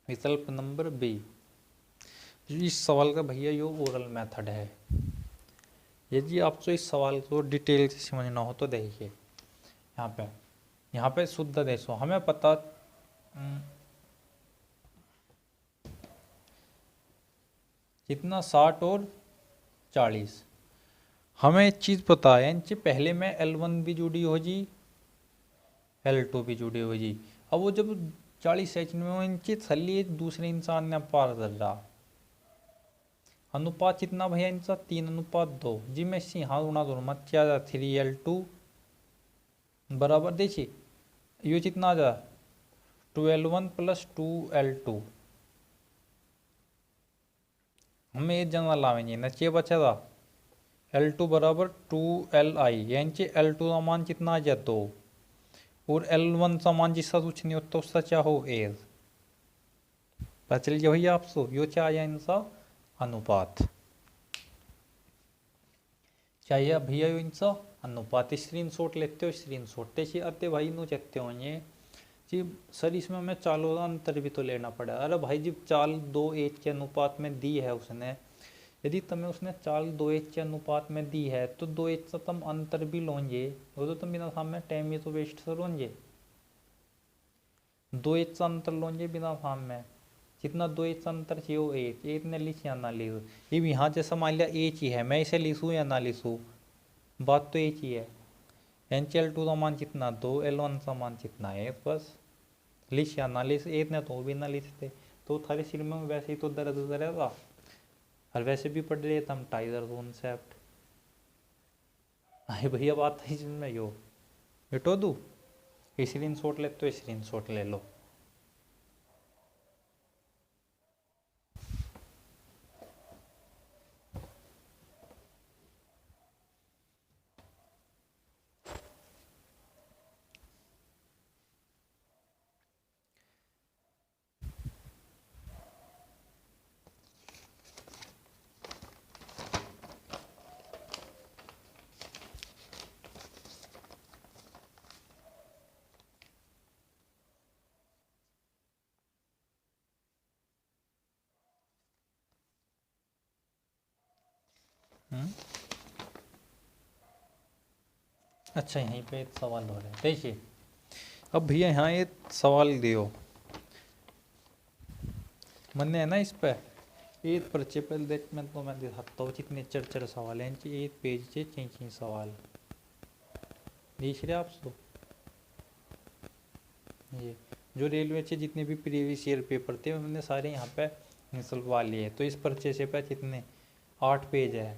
विकल्प नंबर बी। इस सवाल का भैया यो ओरल मेथड है। यदि आपको इस सवाल को डिटेल से समझना हो तो देखिए यहाँ पे शुद्ध देखो, हमें पता कितना 60 और 40, हमें एक चीज़ पता है इनसे पहले में L1 भी जुड़ी हो जी, L2 भी जुड़ी हो जी। अब वो जब 40 सेकंड में वो इनके थली एक दूसरे इंसान ने पार कर रहा, अनुपात कितना भैया इनका 3:2 जी। मैं इसी यहाँ गुणा करूँगा क्या जा 3L2 बराबर, देखिए ये कितना आ जा 2L1 + 2L2। हमें एक जना लावेंगे न चे बचेगा L2 बराबर 2Li, यानी कि L2 का मान कितना आ गया 2 और L1 का मान जिसका कुछ नहीं होता उसका क्या हो 1। पता चल गया भैया आपको यो क्या आया इनका अनुपात, चाहिए भैया यो इनका अनुपात। स्क्रीनशॉट लेते हो, स्क्रीनशॉट देखिए आते भाई नो चलते होंगे जी सर, इसमें हमें चालों का अंतर भी तो लेना पड़ा। अरे भाई जब चाल 2:1 के अनुपात में दी है उसने, यदि तुम्हें उसने चाल 2:1 के अनुपात में दी है तो 2:1 से तुम अंतर भी लोगे, वो तो तुम बिना सामने टाइम ही तो वेस्ट करोगे। 2:1 का अंतर लोगे बिना फार्म में, कितना 2:1 का अंतर चाहिए वो 1, 1 ने लिख या ना लिख। ये यहाँ जैसा मान लिया एक ही है, मैं इसे लिखूँ या ना लिखूँ, बात तो एक ही है। L2 का मान कितना 2, L1 का मान कितना है, बस लिख या ना लिख, एक ने तो भी ना लिखते तो थारे सिर में वैसे ही तो दर्द रहेगा, और वैसे भी पढ़ रहे हम टाइगर कॉन्सेप्ट। अरे भैया बात है जिनमें यो मिटो दूँ, स्क्रीन शॉट ले तो स्क्रीन शॉट ले लो। अच्छा यहीं पे एक सवाल हो रहा है, देखिए अब भैया यहाँ एक सवाल दियो मैंने है ना इस पे एक पर्चे पर देख, मैं दिखाता हूँ कितने चर सवाल हैं कि एक पेज से 6 सवाल देख रहे आप तो। ये जो रेलवे के जितने भी प्रीवियस ईयर पेपर थे मैंने सारे यहाँ पे निकलवा लिए, तो इस पर्चे से पे कितने 8 पेज है।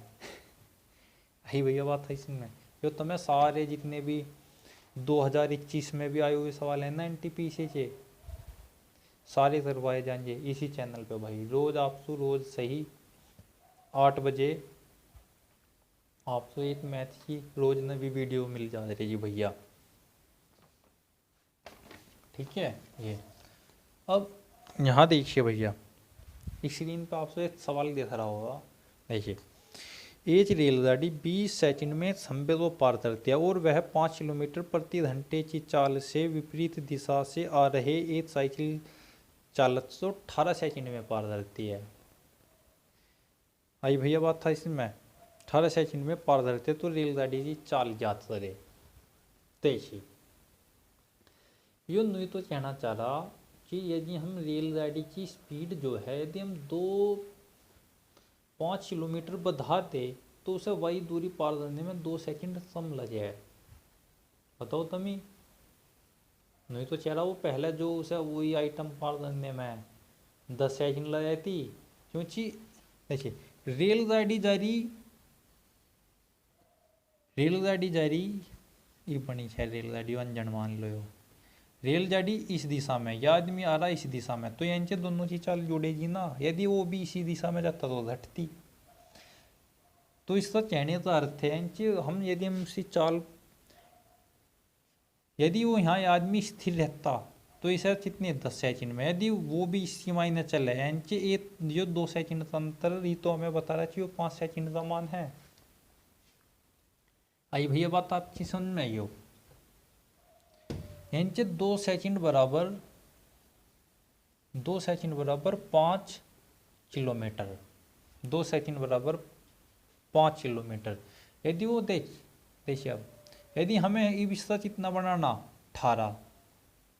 यही भैया बात है इसमें, जो तुम्हें सारे जितने भी 2021 में भी आए हुए सवाल है ना NTPC के, सारे करवाए जाएंगे इसी चैनल पे भाई। रोज आपको रोज सही 8 बजे आपको एक मैथ की रोज नवी वीडियो मिल जा रही है भैया, ठीक है। ये अब यहाँ देखिए भैया स्क्रीन पे आपसे एक सवाल दिख रहा होगा, देखिए एक रेलगाड़ी 20 सेकंड में खंबे को पार करती है और वह 5 किलोमीटर प्रति घंटे की चाल से विपरीत दिशा से आ रहे एक साइकिल चालक को 18 सेकंड में पार करती है। आई भैया बात था इसमें 18 सेकंड में पार करते तो रेलगाड़ी की चाल ज्ञात करे। देखिए यो नहीं तो कहना चाह रहा कि यदि हम रेलगाड़ी की स्पीड जो है यदि हम 5 किलोमीटर बढ़ाते तो उसे वही दूरी पार करने में 2 सेकंड कम लगे। बताओ तमी, नहीं तो चेहरा वो पहले जो उसे वही आइटम पार करने में 10 सेकंड लग जाती, क्योंकि देखिए रेलगाड़ी जा रही ये बनी है रेलगाड़ी अंजन मान लो। रेलगाड़ी इस दिशा में, या आदमी आ रहा है इस दिशा में, तो यांचे दोनों की चाल जुड़ेगी ना। यदि वो भी इसी दिशा में जाता तो घटती। तो इसका कहने का अर्थ है हम यदि हम उसी चाल, यदि वो यहाँ आदमी स्थिर रहता तो इसे कितने 10 सेकंड में, यदि वो भी इस सीमाई में चले एक जो 2 सेकंड का अंतर, ये तो हमें बता रहा है कि वो 5 सेकंड का मान है। आई भैया बात आपकी समझ में आई हो। यांचे 2 सेकंड बराबर 5 किलोमीटर, 2 सेकंड बराबर 5 किलोमीटर। यदि वो देखिए अब यदि हमें ये विस्तार कितना बनाना 18,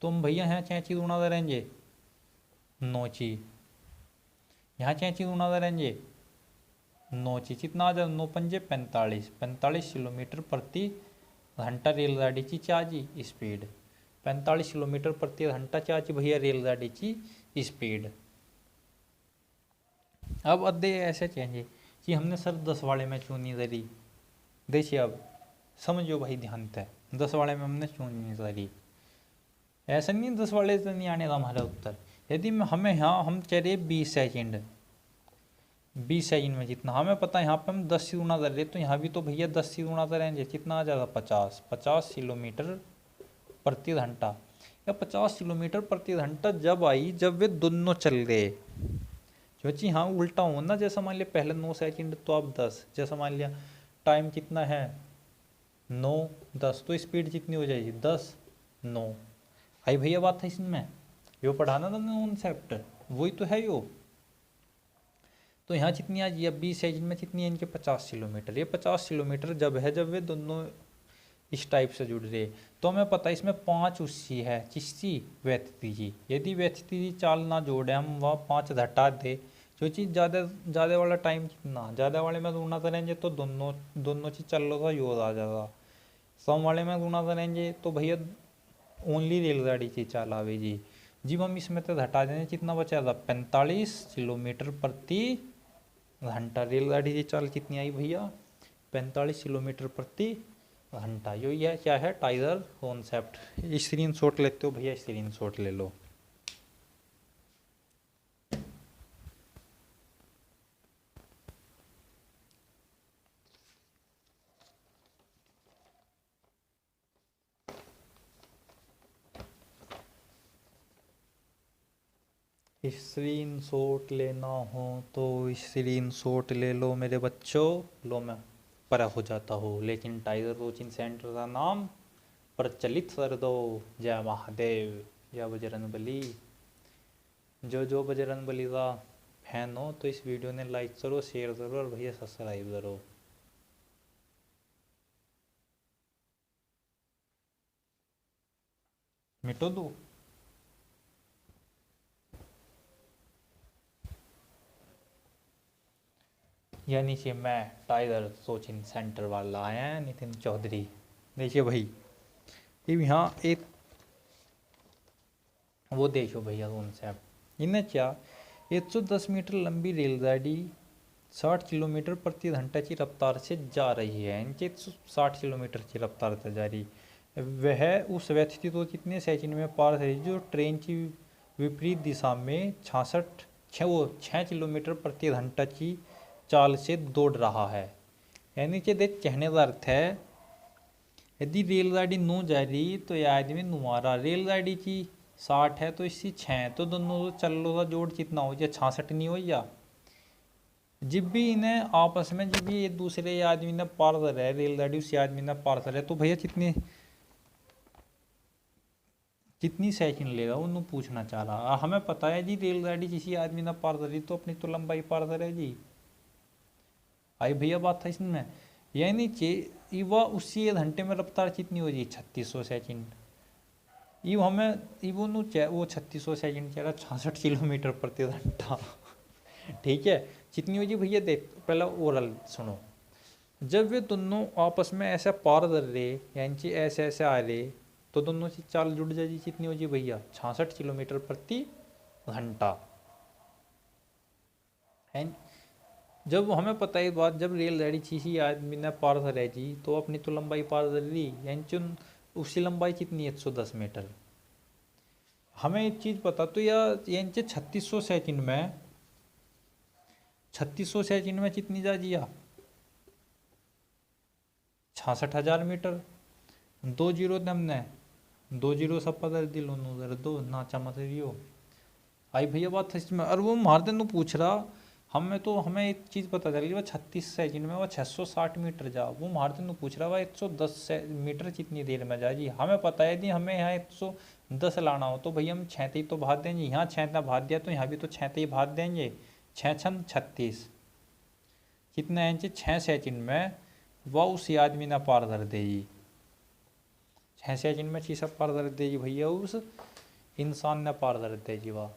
तो हम भैया यहाँ चैंची गुना करेंगे 9 ची, यहाँ चैंची गुना करेंगे 9 ची, कितना आ जाए 9 पंजे 45 किलोमीटर प्रति घंटा रेलगाड़ी की चार्जी स्पीड। 45 किलोमीटर प्रति घंटा चार्ज भैया रेलगाड़ी की स्पीड। अब अद्धे ऐसे चाहिए कि हमने सर 10 वाले में क्यों नहीं करी। देखिए अब समझो भाई ध्यान से, 10 वाले में हमने क्यों नहीं करी। ऐसा नहीं 10 वाले से नहीं आने का हमारा उत्तर। यदि हमें यहाँ हम कह रहे 20 सेकंड में जितना हमें पता है, यहाँ पे हम 10 से गुना कर रहे, तो यहाँ भी तो भैया 10 से गुना करेंगे, कितना आ जाएगा 50 किलोमीटर प्रति घंटा। या 50 किलोमीटर प्रति घंटा जब आई जब वे दोनों चल गए। क्योंकि हाँ उल्टा हो ना, जैसा मान लिया पहले 9 सेकंड तो अब 10, जैसा मान लिया टाइम कितना है 9-10, तो स्पीड कितनी हो जाएगी 10-9। आई भैया बात है इसमें, यो पढ़ाना था कॉन्सेप्ट वही तो है यो। तो यहाँ कितनी आ गई 20 सेकंड में कितनी है इनके 50 किलोमीटर। ये 50 किलोमीटर जब वे दोनों इस टाइप से जुड़ रहे, तो हमें पता है इसमें 5 उससी है किसकी व्यतिथि की। यदि व्यतिथि की चाल ना जोड़े हम वहाँ 5 घटा दे, जो चीज़ ज़्यादा वाला टाइम कितना ज़्यादा वाले में गुना करेंगे तो दोनों चीज़ चल रहा योग आ जाएगा। सम वाले में गुना करेंगे तो भैया ओनली रेलगाड़ी की चाल आवेगी। जब हम इसमें तो घटा देंगे कितना बचा 45 किलोमीटर प्रति घंटा। रेलगाड़ी की चाल कितनी आई भैया 45 किलोमीटर प्रति घंटा। यो यह क्या है टाइगर कॉन्सेप्ट। स्क्रीन शॉट लेते हो भैया, स्क्रीन शॉट ले लो। स्क्रीन शॉट लेना हो तो स्क्रीन शॉट ले लो मेरे बच्चों। लो मैं पर हो जाता हूँ, लेकिन टाइगर कोचिंग सेंटर का नाम प्रचलित कर दो। जय महादेव, जय बजरंगबली। जो बजरंगबली का फैन हो तो इस वीडियो ने लाइक करो, शेयर करो और भैया सब्सक्राइब करो। मिटो दो। यानी कि मैं टाइगर कोचिंग सेंटर वाला आया है नितिन चौधरी। देखिए भाई ये यहाँ एक वो देखो भैया कॉन्सेप्ट इन्हें क्या 110 मीटर लंबी रेलगाड़ी 60 किलोमीटर प्रति घंटा की रफ्तार से जा रही है। इनके 160 किलोमीटर की रफ्तार से जा रही, वह उस व्यक्ति को कितने सेकंड में पार करेगी जो ट्रेन की विपरीत दिशा में 6 किलोमीटर प्रति घंटा की चाल से दौड़ रहा है। यानी कि देख कहने का अर्थ है यदि रेलगाड़ी नू जा रही तो यह आदमी नुमारा, रेलगाड़ी की 60 है तो इसकी 6, तो दोनों तो चल लो का जोड़ कितना हो गया 66 नहीं हो गया। जब भी इन्हें आपस में जब भी एक दूसरे आदमी ने पार कर है रेलगाड़ी उसी आदमी ने पार कर है, तो भैया कितनी सेकंड लेगा उन्होंने पूछना चाह रहा। हमें पता है जी रेलगाड़ी किसी आदमी ने पार करी तो अपनी तो लंबाई पार करेगी। आई भैया बात था इसमें, यानी कि वह उसी 1 घंटे में रफ्तार कितनी हो जाएगी 3600 सेकंड। ये हमें वो 3600 सेकंड कह रहा 66 किलोमीटर प्रति घंटा। ठीक है कितनी हो जाएगी भैया देख पहला ओरल सुनो। जब वे दोनों आपस में ऐसे पार कर रहे यानी ऐसे आ रहे तो दोनों की चाल जुड़ जाएगी, कितनी हो जाएगी भैया 66 किलोमीटर प्रति घंटा। जब हमें पता है बात, जब रेलगाड़ी छीसी आदमी ने पार करे जी तो अपनी तो लंबाई पार कर ली, यानी उसकी लंबाई कितनी 110 मीटर। हमें एक चीज पता तो यार यानी 3600 सेकंड में कितनी जा जिया 66,000 मीटर। दो जीरो हमने दो जीरो सब पता दिलो उधर दो ना चमत रियो आई भैया बात सच में। और वो मारते तो पूछ रहा हमें एक चीज़ पता चल गई, वो 36 सेकंड में वो 660 मीटर जा, वो मारते तो पूछ रहा, वह 110 मीटर कितनी देर में जा जी। हमें पता है जी हमें यहाँ 110 लाना हो तो भैया हम 36 तो भाग देंगे, यहाँ 36 भाग दिया तो यहाँ भी तो 36 भाग देंगे। 6×6 = 36 कितना इंच 6 सेकंड में वह उसी आदमी ने पार कर दे जी। 6 सेकंड में चीज़ पार कर दे जी भैया, उस इंसान ने पार कर दे जी वाह।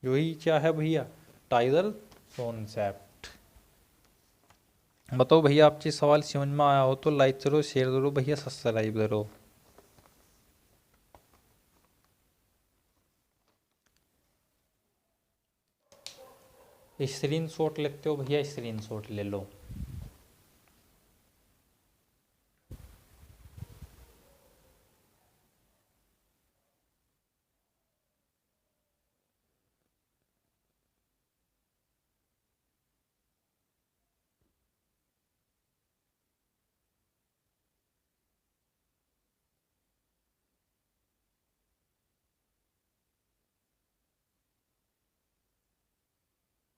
यही क्या है भैया टाइगर कॉन्सेप्ट। बताओ भैया आपके सवाल समझ में आया हो तो लाइक करो, शेयर करो भैया, सब्सक्राइब करो। स्क्रीन शॉट लेते हो भैया, स्क्रीन शॉट ले लो।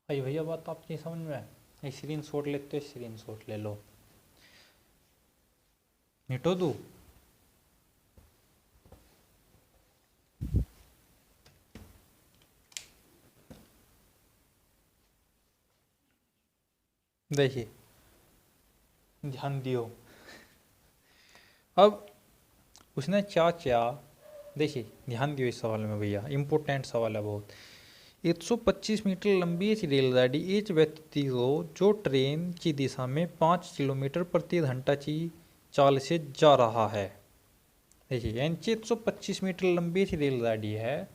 भाई भैया बात आपकी समझ में है, स्क्रीन शॉट लेते हो, स्क्रीन शॉट ले लो। मिटो दू देखिए ध्यान दियो। अब उसने क्या क्या देखिए ध्यान दियो इस सवाल में भैया, इम्पोर्टेंट सवाल है बहुत। 125 मीटर लंबी इस रेलगाड़ी एक व्यक्ति को जो ट्रेन की दिशा में 5 किलोमीटर प्रति घंटा की चाल से जा रहा है। देखिए यानी 125 मीटर लंबी इस रेलगाड़ी है,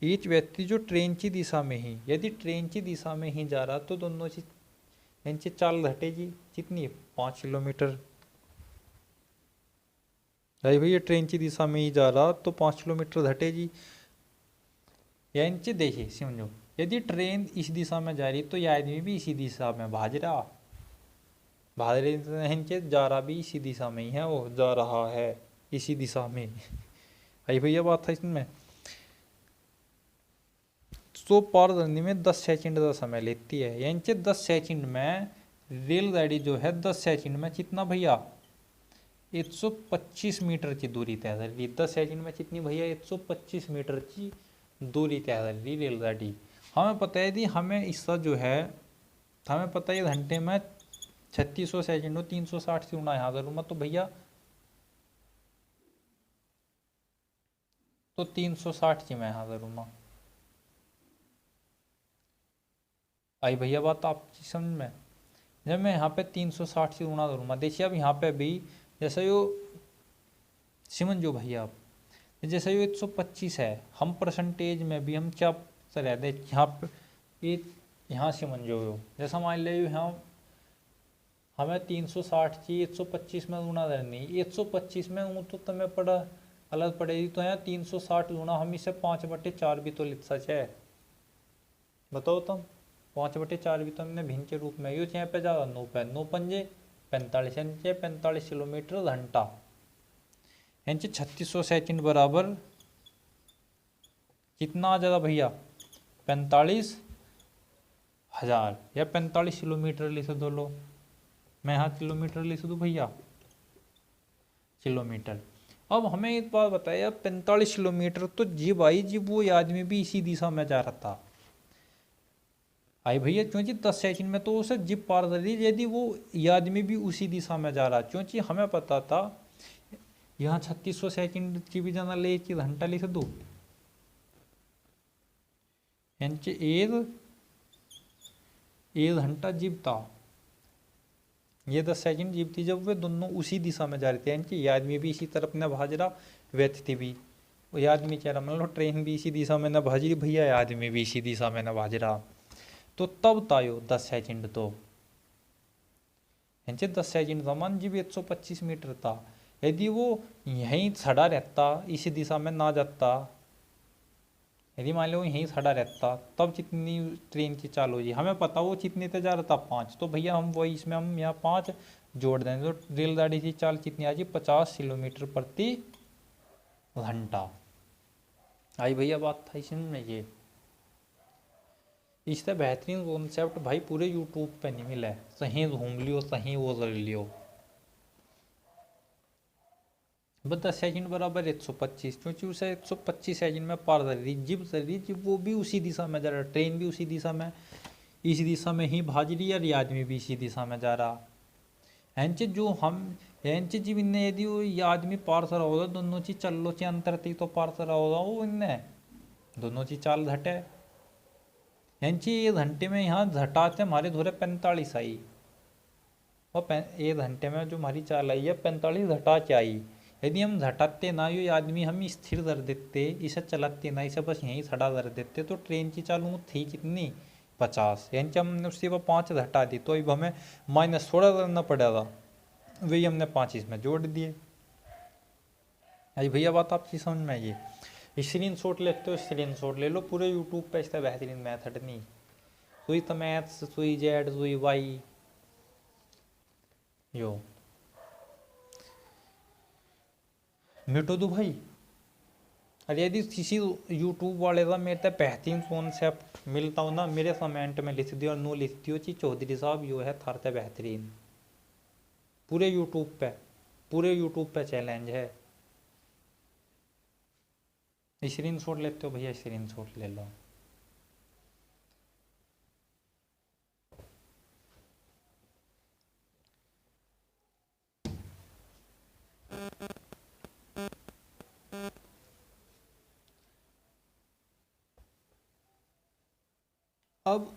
एक व्यक्ति जो ट्रेन की दिशा में ही, यदि ट्रेन की दिशा में ही जा रहा तो दोनों चीज यानी चाल घटेगी कितनी 5 किलोमीटर। भाई भैया ट्रेन की दिशा में ही जा रहा तो 5 किलोमीटर घटेगी। यानी देखिए समझो, यदि ट्रेन इस दिशा में जा रही तो यह आदमी भी इसी दिशा में भाग रहे जा रहा भी इसी दिशा में ही है, वो जा रहा है इसी दिशा में। भाई भैया बात है इसमें तो पार करने में 10 सेकंड का समय लेती है। यानी 10 सेकंड में रेलगाड़ी जो है 10 सेकंड में कितना भैया 125 मीटर की दूरी तय कर रही। 10 सेकंड में कितनी भैया 125 मीटर की दूरी तय कर रही रेलगाड़ी। हमें पता है कि हमें इसका जो है हमें पता है घंटे में 3600 सेकंड हो 360 से गुना यहाँ करूँगा तो भैया तो 360 की मैं यहाँ करूँगा। आई भैया बात आपकी समझ में। जब मैं यहाँ पे 360 से गुना करूँगा, देखिए अब यहाँ पे भी जैसे यो समझ जो भैया आप, जैसे यो 125 है, हम परसेंटेज में भी हम क्या रह दे यहाँ पे यहाँ समझ जो जैसा मान लो यहाँ हमें 360 की 125 में गुना करनी, 125 में हूँ तो तुम्हें पड़ा अलग पड़ेगी तो यहाँ 360 गुना हम इसे 5/4 भी तो लिख सके। बताओ तुम 5/4 भी तो हमने भिन्न के रूप में यो यहाँ पे ज़्यादा 9 45 45 किलोमीटर घंटा यानी 3600 सेकंड बराबर कितना आ जाएगा भैया 45,000 या 45 किलोमीटर लिख दो। लो मैं यहाँ किलोमीटर लिख दूँ भैया किलोमीटर। अब हमें एक बात बताया 45 किलोमीटर तो जी भाई जी वो आदमी भी इसी दिशा में जा रहा था। आई भैया क्योंकि 10 सेकंड में तो उसे जिप पार कर दी, यदि वो आदमी भी उसी दिशा में जा रहा, क्योंकि हमें पता था यहाँ 3600 सेकंड की भी जाना ले कि घंटा लिख दो एक घंटा जिप था, ये 10 सेकंड जिप थी जब वे दोनों उसी दिशा में जा रहे थे। यानी कि ये आदमी भी इसी तरफ न भाज रहा, व्यक्ति भी वो आदमी कह रहा मतलब ट्रेन भी इसी दिशा में न भाज रही भैया, आदमी भी इसी दिशा में न भाज रहा। तो तब तायो 10 सेकंड तो यांचे 10 सेकंड समान जी भी 125 मीटर था। यदि वो यहीं खड़ा रहता, इस दिशा में ना जाता, यदि मान लो यहीं खड़ा रहता, तब कितनी ट्रेन की चाल होगी हमें पता, वो कितने ते जा रहा था 5, तो भैया हम वही इसमें हम यहाँ 5 जोड़ देंगे तो रेलगाड़ी की चाल कितनी आ जाएगी 50 किलोमीटर प्रति घंटा। आई भैया बात था इसमें ये। इससे बेहतरीन कॉन्सेप्ट भाई पूरे यूट्यूब पे नहीं मिला है, सही घूम लियो सही वो कर लियो। 10 सेकंड बराबर 125, क्योंकि उसे 125 सेकंड में पार कर रही जिब वो भी उसी दिशा में जा रहा, ट्रेन भी उसी दिशा में, इस दिशा में ही भाज रही है, और आदमी भी इसी दिशा में जा रहा। हैंचे जो हम हैंचे जीव इन्हें यदि वो ये आदमी पार सरा होगा, दोनों चीज चल लो चे अंतर थी तो पार सरा होगा वो इन्हें दोनों चीज चाल घटे। यांची ये घंटे में यहाँ घटाते हमारे धोरे 45 आई, और ये घंटे में जो हमारी चाल आई है 45 घटा के आई। यदि हम घटाते ना ये आदमी हम स्थिर कर देते, इसे चलाते ना, इसे बस यहीं खड़ा कर देते, तो ट्रेन की चाल थी कितनी 50, यानी हमने उससे वो 5 घटा दी, तो अब हमें माइनस थोड़ा करना पड़ेगा, वही हमने 5 इसमें जोड़ दिए। अरे भैया बात आपकी समझ में आइए। स्क्रीन शॉट लेते हो स्क्रीन शॉट ले लो, पूरे यूट्यूब पे इसका बेहतरीन मैथड नहीं, सुई तो मैथ्स सुई जेड सुई वाई यो मिटो दो भाई। अरे यदि किसी यूट्यूब वाले का मेरे तक बेहतरीन कॉन्सेप्ट मिलता हो ना, मेरे कमेंट में लिख दियो और नो लिख दियो कि चौधरी साहब यो है थारते बेहतरीन, पूरे यूट्यूब पे चैलेंज है। स्क्रीन शॉट लेते हो भैया स्क्रीन शॉट ले लो। अब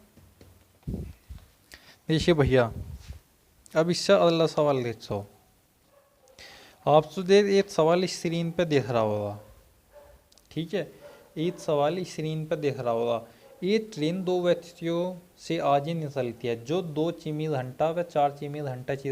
देखिए भैया, अब इससे अगला सवाल देखो, आप तो एक सवाल स्क्रीन पे देख रहा होगा, ठीक है, एक सवाल स्क्रीन पे देख रहा होगा। ये ट्रेन 2 व्यक्तियों से आज ही निकलती है, जो 2 किमी घंटा व 4 किमी घंटा की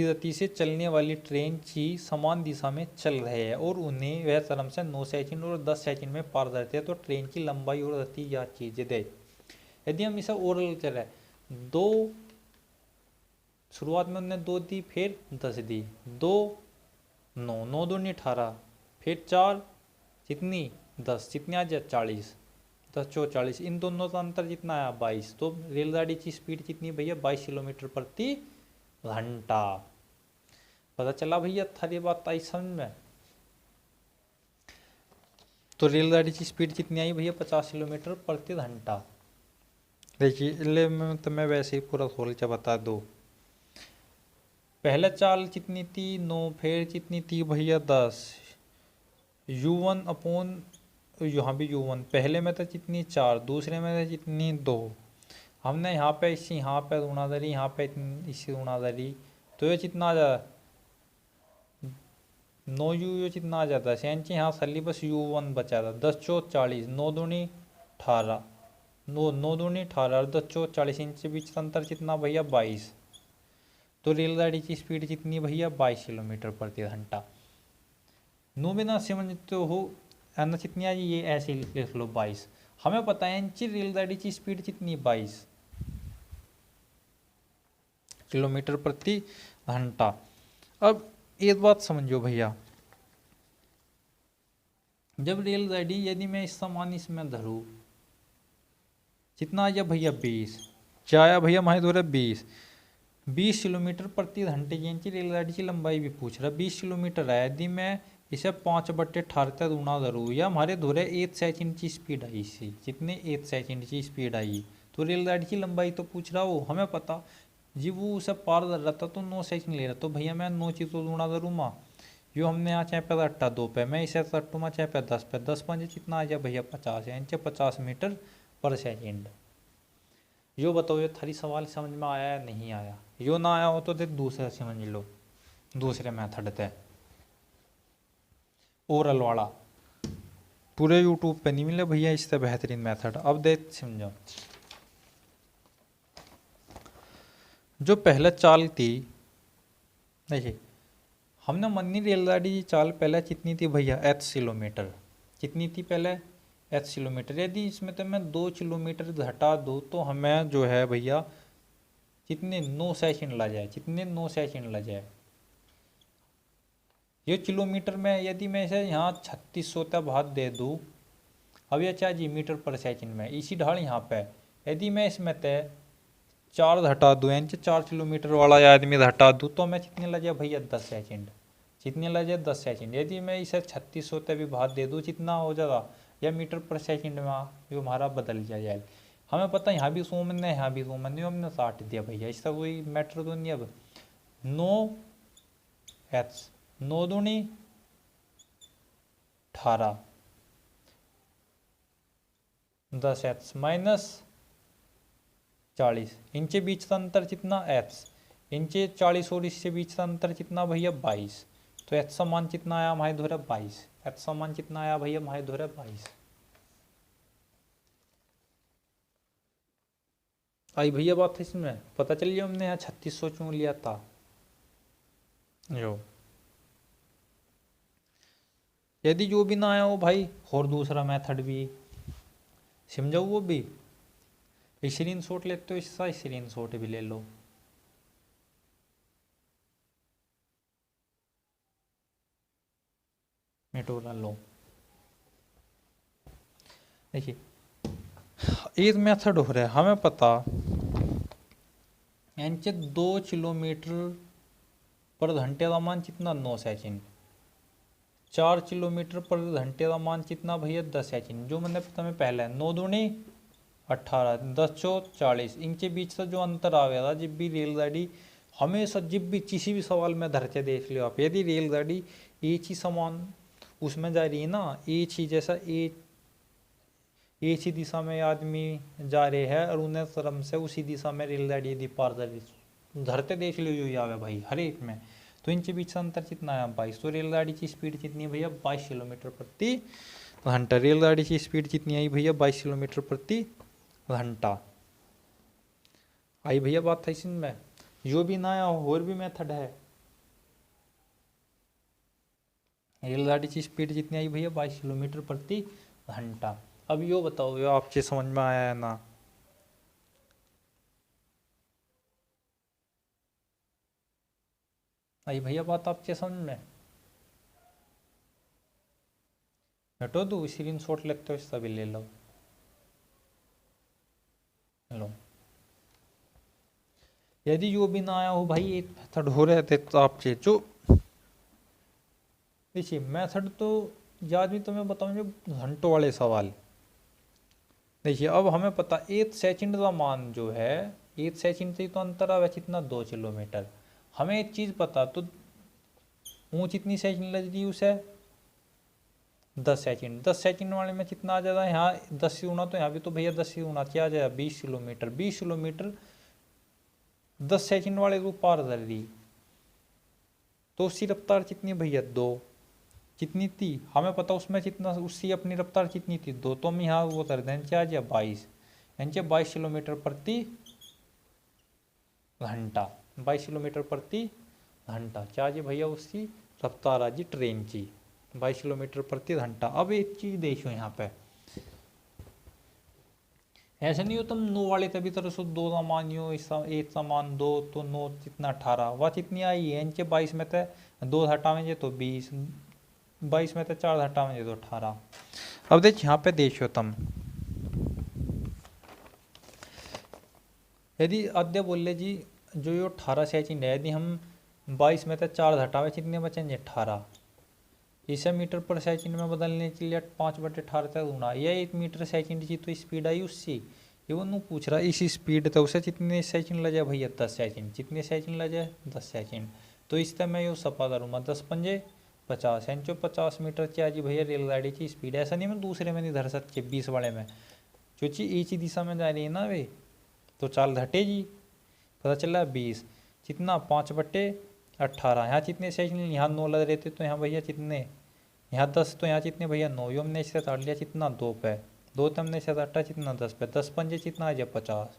गति से चलने वाली ट्रेन की समान दिशा में चल रहे हैं, और उन्हें वह क्रम से 9 सेकंड और 10 सेकंड में पार करते हैं, तो ट्रेन की लंबाई और गति या चीजें दे। यदि हम इसे ओरल चले, 2 शुरुआत में उन्होंने 2 दी, फिर 10 दी, 2 9 9 2 18, फिर 4 कितनी 10, कितनी आ जाए 40, 10 4 40, इन दोनों का अंतर कितना आया 22, तो रेलगाड़ी की स्पीड कितनी भैया 22 किलोमीटर प्रति घंटा। पता चला भैया थारी बात आई समझ में। तो रेलगाड़ी की स्पीड कितनी आई भैया 50 किलोमीटर प्रति घंटा। देखिए मैं तुम्हें वैसे ही पूरा खोल के बता दो, पहले चाल कितनी थी 9, फिर कितनी थी भैया 10, U1 अपॉन यहाँ भी U1, पहले में तो कितनी 4, दूसरे में तो कितनी 2, हमने यहाँ पे इसी यहाँ पे गुणा करी, यहाँ पे इसी गुणा करी, तो ये कितना आ जाता 9 यू कितना आ जाता है सेंची, यहाँ सली बस U1 बचा था, 10 4 40, 9 दूनी 18, 9 दूनी 18 और 10 4 40, इंच बीच का अंतर कितना भैया 22, तो रेलगाड़ी की स्पीड कितनी भैया 22 किलोमीटर प्रति घंटा। नो बिना समझते हो ना कितनी आई, ये ऐसे लिख लो 22, हमें पता है इंची रेलगाड़ी की स्पीड कितनी 22 किलोमीटर प्रति घंटा। अब एक बात समझो भैया, जब रेलगाड़ी यदि मैं इस समान इसमें धरूं, कितना आया भैया 20, क्या आया भैया हमारे द्वारा 20 किलोमीटर प्रति घंटे की रेलगाड़ी की लंबाई भी पूछ रहा, 20 किलोमीटर है, यदि मैं इसे 5/18 तक गुणा करूँ, या हमारे धोरे 1 सेकंड की स्पीड आई, इसी कितने 1 सेकंड की स्पीड आई, तो रेलगाड़ी की लंबाई तो पूछ रहा हो, हमें पता जी वो उसे पार कर रहा था तो 9 सेकंड ले रहा, तो भैया मैं 9 चीज़ों गुणा करूँ माँ, यो हमने यहाँ चाहे पे 8 2 पे, मैं इसे सट्टू में चाहे पे 10 पे, 10 5 कितना आ जाए भैया 50, यानी 50 मीटर पर सेकेंड। यो बताओ ये थारी सवाल समझ में आया या नहीं आया, यो ना आया हो तो दूसरा समझ लो, दूसरे मेथड थे। ओरल वाला पूरे यूट्यूब पे नहीं मिले भैया इससे बेहतरीन मेथड। अब देख समझो, जो पहले चाल थी, देखिए हमने मन्नी रेलगाड़ी की चाल पहले कितनी थी भैया, h किलोमीटर। कितनी थी पहले, h किलोमीटर। यदि इसमें तो मैं 2 किलोमीटर घटा दूँ तो हमें जो है भैया कितने 9 सेकंड लग जाए, कितने 9 सेकंड लग जाए। ये किलोमीटर में यदि मैं इसे यहाँ 3600 तक भाग दे दूँ, अब यह चाहे जी मीटर पर सेकंड में, इसी ढाल यहाँ पे यदि मैं इसमें तय 4 घटा दूँ, यानी 4 किलोमीटर वाला आदमी घटा दूँ तो मैं कितने लग जाए भैया 10 सेकंड। कितने लग जाए 10 सेकंड। यदि मैं इसे 3600 तक भी भाग दे दूँ कितना हो जाएगा, या मीटर पर सेकंड में ये हमारा बदल जाए। हमें पता है यहाँ भी 100 मन है, यहाँ भी 100 मन है, हमने 60 दिया भैया, इसका कोई मैटर तो नहीं। अब 9h 9 दूनी 18, 10h माइनस 40, इनके बीच का अंतर कितना h, इनके 40 और इसके बीच का अंतर कितना भैया 22। तो h समान कितना आया हमारे द्वारा 22, h समान कितना आया भैया हमारे द्वारा 22। आई भैया बात है, इसमें पता चल गया हमने यहाँ 3600 क्यों लिया था। जो यदि जो भी ना आया हो भाई, और दूसरा मेथड भी समझाओ, वो भी स्क्रीन शॉट लेते हो, इसका स्क्रीन शॉट भी ले लो। मिटोरा लो। देखिए एक मेथड हो रहा है, हमें पता यांचे 2 किलोमीटर पर घंटे का मान कितना 9 सेकंड, 4 किलोमीटर पर घंटे का मान कितना भैया 10 सेकंड। जो मैंने तुम्हें पहले 9 दूनी 18, 10 चौक 40, इनके बीच का जो अंतर आ गया था, जब भी रेलगाड़ी हमेशा जब भी किसी भी सवाल में धरते देख लो आप, यदि रेलगाड़ी एक ही समान उसमें जा रही है ना, एक ही जैसा एक ही दिशा में आदमी जा रहे हैं और उन्हें तरफ से उसी दिशा में रेलगाड़ी यदि पार धरते देख लो जो आवे भाई हर एक में, तो इनके बीच अंतर कितना है 22। तो रेलगाड़ी की स्पीड कितनी है भैया 22 किलोमीटर प्रति घंटा। रेलगाड़ी की स्पीड कितनी आई भैया 22 किलोमीटर प्रति घंटा। आई भैया बात था इसमें, जो भी ना आया और भी मेथड है। रेलगाड़ी की स्पीड कितनी आई भैया 22 किलोमीटर प्रति घंटा। अब यो बताओ, यो आपके समझ में आया है ना। आई भैया बात आपके समझ में, हटो दो स्क्रीन शॉट लगते हो इसका भी ले लो। लो यदि यो भी ना आया हो भाई, एक मेथड हो रहे थे तो आपके जो देखिए मेथड तो याद भी तुम्हें बताऊं, जो घंटों वाले सवाल। देखिए अब हमें पता 1 सेकंड का मान जो है 1 सेकंड से तो अंतर आवे कितना 2 किलोमीटर। हमें एक चीज पता, तो ऊँच इतनी सेकंड लग रही उसे 10 सेकंड। 10 सेकंड वाले में कितना आ जाएगा, यहाँ 10 से गुना, तो यहाँ भी तो भैया 10 से गुना क्या आ जाएगा 20 किलोमीटर। 20 किलोमीटर 10 सेकंड वाले को पार कर रही, तो उसकी रफ्तार कितनी भैया 2। कितनी थी हमें पता, उसमें कितना उसकी अपनी रफ्तार कितनी थी 2, तो हम यहाँ वो कर दें क्या आ जाए 22, यानी 22 किलोमीटर प्रति घंटा। 22 किलोमीटर प्रति घंटा क्या जी भैया उसकी रफ्तार आ जी ट्रेन की 22 किलोमीटर प्रति घंटा। अब एक चीज देखो यहाँ पे, ऐसा नहीं हो तुम 9 वाले तभी तरह से 2 का मानियो, एक का मान 2, तो 9 कितना 18, वह कितनी आई है इनके 22 में थे 2 हटावेंगे तो 20, 22 में थे 4 हटावेंगे तो 18। अब देख यहाँ पे देखो तुम, यदि अद्य बोल ले जी जो ये 18 सेकंड है, यदि हम 22 में से 4 घटावे कितने बचेंगे 18। इसे मीटर पर सेकंड में बदलने के लिए 5/18 तक गुणा, यह 1 मीटर सेकंड की तो स्पीड आई उससे। ये वो पूछ रहा है इसी स्पीड तो उसे कितने सेकंड लगे भैया 10 सेकंड। कितने सेकंड लगे 10 सेकंड। तो इस तरह मैं ये सफा करूँगा 10 पंजे 50, यानी 50 मीटर क्या जी भैया रेलगाड़ी की स्पीड। ऐसा नहीं मैं दूसरे में नहीं धर सकते 20 वाले में, क्योंकि एक ही दिशा में जा रही है ना वे, तो चाल घटेगी। पता चला 20 कितना 5/18, यहाँ कितने सेकंड, यहाँ 9 लग रहे थे तो यहाँ भैया कितने यहाँ 10 तो यहाँ जितने भैया 9, यो हमने इससे काट लिया कितना 2 पे, 2 तो हमने इससे काटा कितना 10 पे, 10 पंजे कितना आ जाए 50।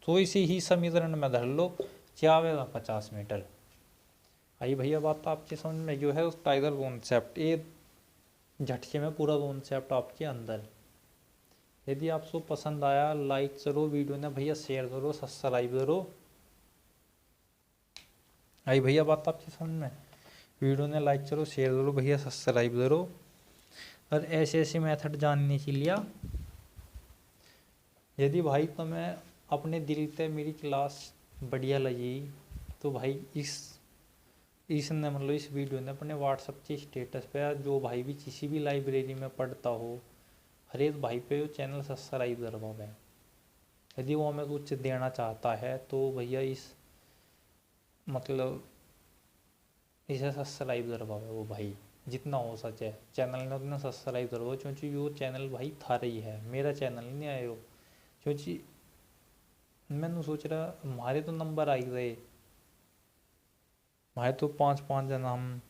तो इसी ही समीकरण में धर लो क्या आवेगा 50 मीटर। आई भैया बात तो आपकी समझ में जो है उस टाइगर कॉन्सेप्ट, ये झटके में पूरा कॉन्सेप्ट आपके अंदर। यदि आपको पसंद आया लाइक करो वीडियो ने भैया, शेयर करो, सब्सक्राइब करो। आई भैया बात आपकी समझ में, वीडियो ने लाइक करो, शेयर करो भैया, सब्सक्राइब करो। और ऐसे ऐसे मेथड जानने के लिए यदि भाई तुम्हें अपने दिल से मेरी क्लास बढ़िया लगी तो भाई इसने मतलब इस वीडियो ने अपने व्हाट्सएप के स्टेटस पे, जो भाई भी किसी भी लाइब्रेरी में पढ़ता हो हर एक भाई पे वो चैनल सब्सक्राइब करवावे। यदि वो हमें कुछ देना चाहता है तो भैया इस मतलब इसे सब्सक्राइब करवावे वो भाई, जितना हो सके चैनल ने उतना सब्सक्राइब करवाओ, क्योंकि वो चैनल भाई थारा ही है, मेरा चैनल नहीं आए हो। क्योंकि मैंने सोच रहा हमारे तो नंबर आ गए, हमारे तो 5-5 जना हम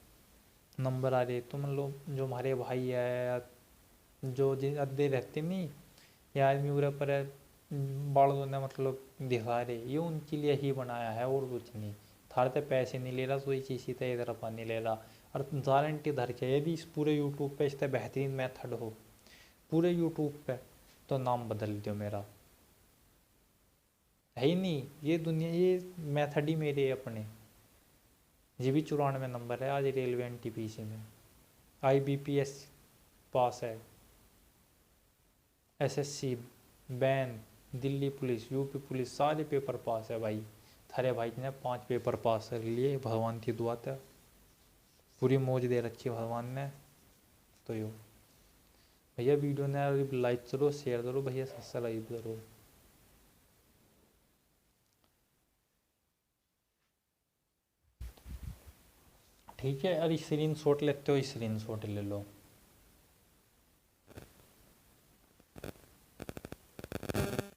नंबर आ रहे, तो मतलब जो हमारे भाई है या जो जिन अद्धे रहते नहीं या आदमी पूरे पर बालों ने मतलब दिखा रहे, ये उनके लिए ही बनाया है और कुछ नहीं। थारे पे पैसे नहीं ले रहा तो ये किसी तरफ नहीं ले रहा। और गारंटी धर के यदि इस पूरे यूट्यूब पे इस बेहतरीन मेथड हो पूरे यूट्यूब पे तो नाम बदल दो मेरा, है ही नहीं ये दुनिया, ये मेथड ही मेरे अपने। ये भी 94 नंबर है आज रेलवे NTPC में, IBPS पास है, SSC, ban, Delhi police, UP police सारे पेपर पास है भाई। थारे भाई ने 5 पेपर पास कर लिए, भगवान की दुआ था, पूरी मौज दे रखी है भगवान ने। तो यो भैया वीडियो ने लाइक करो, शेयर करो भैया, सब्सक्राइब करो। ठीक है, अरे स्क्रीन शॉट लेते हो स्क्रीन शॉट ले लो।